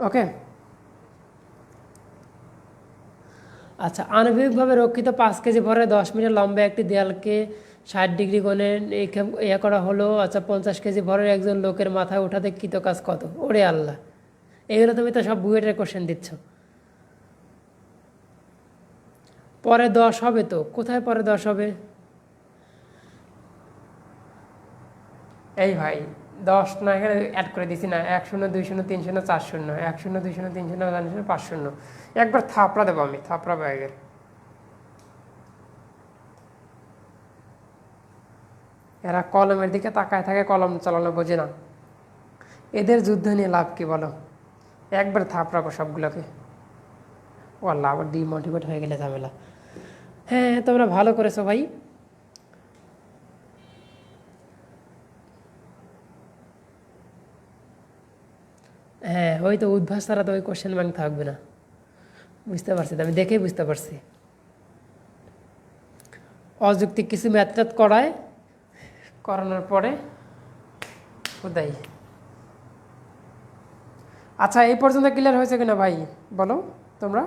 ওকে, আচ্ছা আণবিকভাবে রক্ষিত 5 কেজি ভরে 10 মিটার লম্বা একটি দেয়ালকে 60 ডিগ্রি কোণে ইয়ে করা হলো। আচ্ছা 50 কেজি ভরের একজন লোকের মাথায় ওঠাতে কৃত কাজ কত, ওরে আল্লাহ, এইগুলো তুমি তো সব বুয়েটের কোশ্চেন দিচ্ছ। পরে 10 হবে তো, কোথায় পরে 10 হবে, এই ভাই 10 না, এখানে অ্যাড করে দিছি না, 1 0 2 0 3 0 4 0, 1 0 2 0 3 0 4 0 5 0, একবার থাপড়া দেবো আমি, থাপড়া ব্যাগের। এরা কলমের দিকে তাকায় থাকে, কলম চালানো বোঝে না, এদের যুদ্ধ নিয়ে লাভ কি বলো, একবার থাপড়াবো সবগুলোকে। ও আল্লাহ, আবার ডিমোটিভেট হয়ে গেলে ঝামেলা। হ্যাঁ তোমরা ভালো করেছো ভাই। হ্যাঁ ওই তো উদ্ভাস ছাড়া তো ওই কোশ্চেন ব্যাংক থাকবে না, বুঝতে পারছি, আমি দেখেই বুঝতে পারছি। অযৌক্তিক কিছু ম্যাথ করানোর পরে খোদাই। আচ্ছা এই পর্যন্ত ক্লিয়ার হয়েছে কিনা ভাই বলো তোমরা?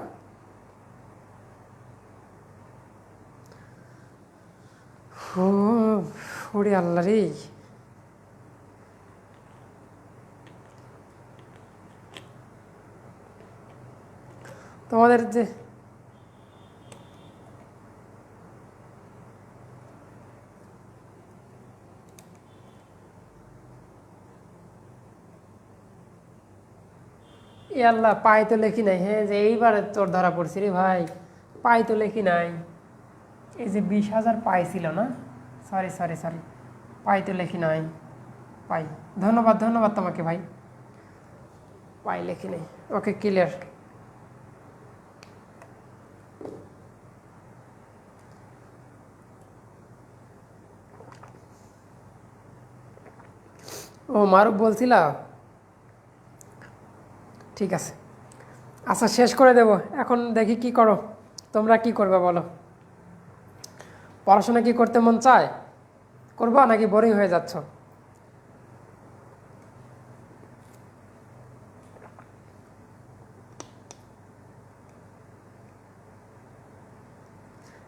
ওরে আল্লাহ রে, তোমাদের যে এ আল্লাহ, পাই তো লেখি নাই। হ্যাঁ, যে এইবারে তোর ধরা পড়ছি রে ভাই, পাই তো লেখি নাই। এই যে 20,000 পাই ছিল না, সরি সরি সরি, পাই তো লেখি নাই। পাই, ধন্যবাদ ধন্যবাদ তোমাকে ভাই, পাই লেখি নাই। ওকে, ক্লিয়ার। ও মারুফ বলছিলা, ঠিক আছে। আচ্ছা, শেষ করে দেব এখন। দেখি কি করো তোমরা, কি করবে বলো? পড়াশোনা কি করতে মন চায়? করবা নাকি বোরিং হয়ে যাচ্ছ?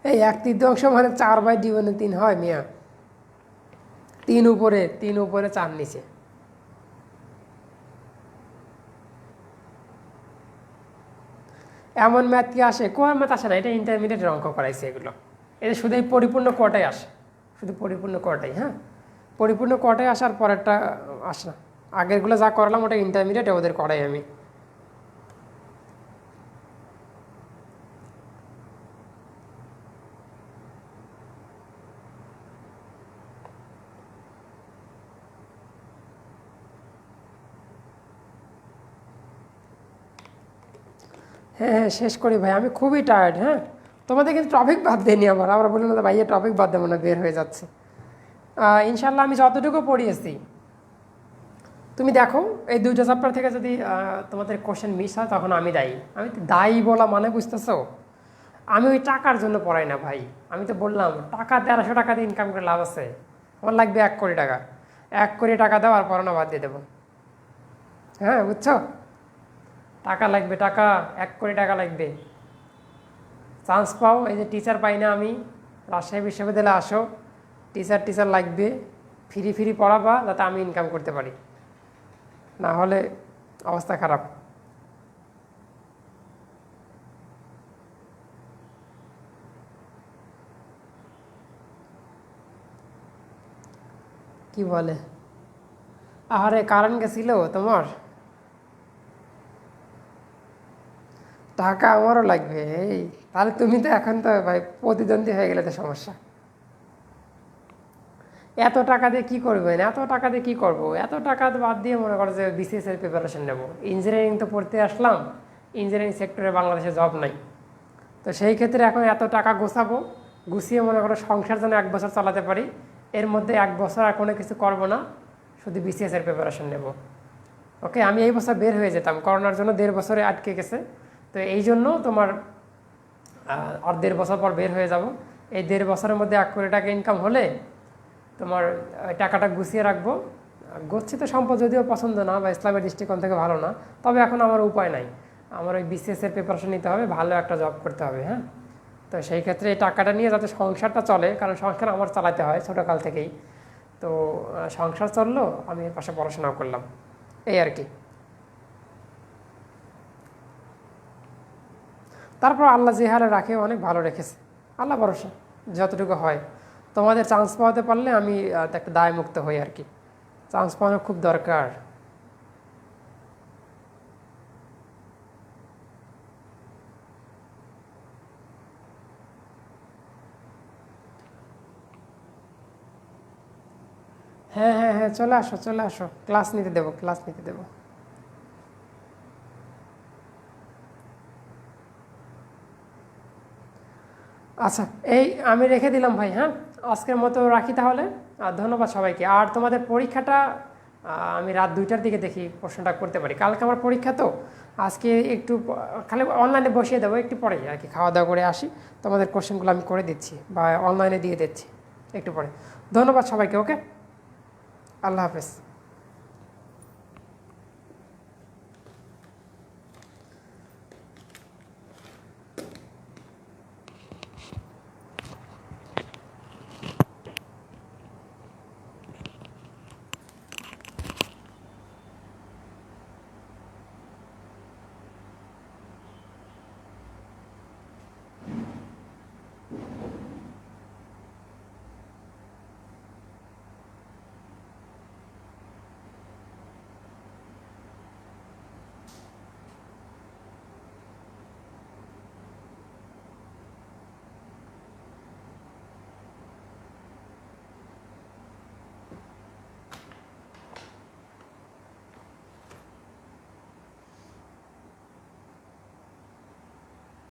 এই 1/3 মানে 4/3 হয় মিয়া। 3 উপরে 3 উপরে 4 নিচে। এমন ম্যাথ কি আসে? কোন ম্যাথ আসে না, এটা ইন্টারমিডিয়েটের অঙ্ক করাইছে এগুলো। এটা শুধু এই পরিপূর্ণ কোয়াটাই আসে, শুধু পরিপূর্ণ কোয়াটাই। হ্যাঁ, পরিপূর্ণ কোয়াটাই আসার পরেরটা আসে না। আগেরগুলো যা করলাম ওটা ইন্টারমিডিয়েটে ওদের করাই আমি। হ্যাঁ হ্যাঁ, শেষ করি ভাই, আমি খুবই টায়ার্ড। হ্যাঁ, তোমাদের কিন্তু টপিক বাদ দেয়নি আবার। আমরা বললাম না ভাইয়া টপিক বাদ দেবো না, বের হয়ে যাচ্ছে। ইনশাল্লাহ আমি যতটুকু পড়িয়েছি, তুমি দেখো এই 2টা চ্যাপ্টার থেকে যদি তোমাদের কোশ্চেন মিস হয় তখন আমি দায়ী। আমি তো দায়ী বলা মানে বুঝতেছো? আমি ওই টাকার জন্য পড়াই না ভাই। আমি তো বললাম টাকা 1300 টাকা দিয়ে ইনকাম করে লাভ আছে? আমার লাগবে 1 কোটি টাকা। 1 কোটি টাকা দাও আর পড়ানো বাদ দিয়ে দেবো। হ্যাঁ, বুঝছো? টাকা লাগবে, টাকা 1 কোটি টাকা লাগবে। চান্স পাও, এই যে টিচার পাই না আমি, রাজশাহী বিশ্ববিদ্যালয়ে আসো, টিচার টিচার লাগবে, ফ্রি ফ্রি পড়াবা যাতে আমি ইনকাম করতে পারি, না হলে অবস্থা খারাপ। কি বলে? আরে কারেন্ট গেছিল তোমার? টাকা আমারও লাগবে। এই তাহলে তুমি তো এখন তো ভাই প্রতিদ্বন্দ্বী হয়ে গেলে তো সমস্যা। এত টাকা দিয়ে কি করবেন? এত টাকা দিয়ে কি করব? এত টাকা বাদ দিয়ে মনে করো যে বিসিএস এর প্রিপারেশন নেব। ইঞ্জিনিয়ারিং তো পড়তে আসলাম, ইঞ্জিনিয়ারিং সেক্টরে বাংলাদেশে জব নাই। তো সেই ক্ষেত্রে এখন এত টাকা গোছাবো, গুছিয়ে মনে করো সংসার যেন 1 বছর চালাতে পারি। এর মধ্যে 1 বছর আর কোনো কিছু করব না, শুধু বিসিএস এর প্রিপারেশন নেব। ওকে, আমি এই বছর বের হয়ে যেতাম, করোনার জন্য 1.5 বছরে আটকে গেছে। তো এই জন্য তোমার আর 1.5 বছর পর বের হয়ে যাব। এই 1.5 বছরের মধ্যে 1 কোটি টাকা ইনকাম হলে তোমার টাকাটা গুছিয়ে রাখবো। গচ্ছিত সম্পদ যদিও পছন্দ না বা ইসলামের দৃষ্টিকোণ থেকে ভালো না, তবে এখন আমার উপায় নাই। আমার ওই বিসিএস এর প্রিপারেশন নিতে হবে, ভালো একটা জব করতে হবে। হ্যাঁ, তো সেই ক্ষেত্রে এই টাকাটা নিয়ে যাতে সংসারটা চলে, কারণ সংসার আমার চালাতে হয় ছোটোকাল থেকেই। তো সংসার চললো, আমি এর পাশে পড়াশোনাও করলাম, এই আর কি। তারপর আল্লাহ যে হারে রাখে অনেক ভালো রেখেছে, আল্লাহ ভরসা যতটুকু হয়। তোমাদের চান্স পাওয়াতে পারলে আমি একটা দায়মুক্ত হই আর কি। চান্স পাওয়ানো খুব দরকার। হ্যাঁ হ্যাঁ হ্যাঁ, চলে আসো চলে আসো, ক্লাস নিতে দেবো, ক্লাস নিতে দেবো। আচ্ছা, এই আমি রেখে দিলাম ভাই। হ্যাঁ, আজকের মতো রাখি তাহলে। আর ধন্যবাদ সবাইকে। আর তোমাদের পরীক্ষাটা আমি রাত 2টার দিকে দেখি প্রশ্নটা করতে পারি। কালকে আমার পরীক্ষা, তো আজকে একটু খালি অনলাইনে বসিয়ে দেবো একটু পরে আর কি, খাওয়া দাওয়া করে আসি, তোমাদের কোশ্চেনগুলো আমি করে দিচ্ছি বা অনলাইনে দিয়ে দিচ্ছি একটু পরে। ধন্যবাদ সবাইকে। ওকে, আল্লাহ হাফেজ।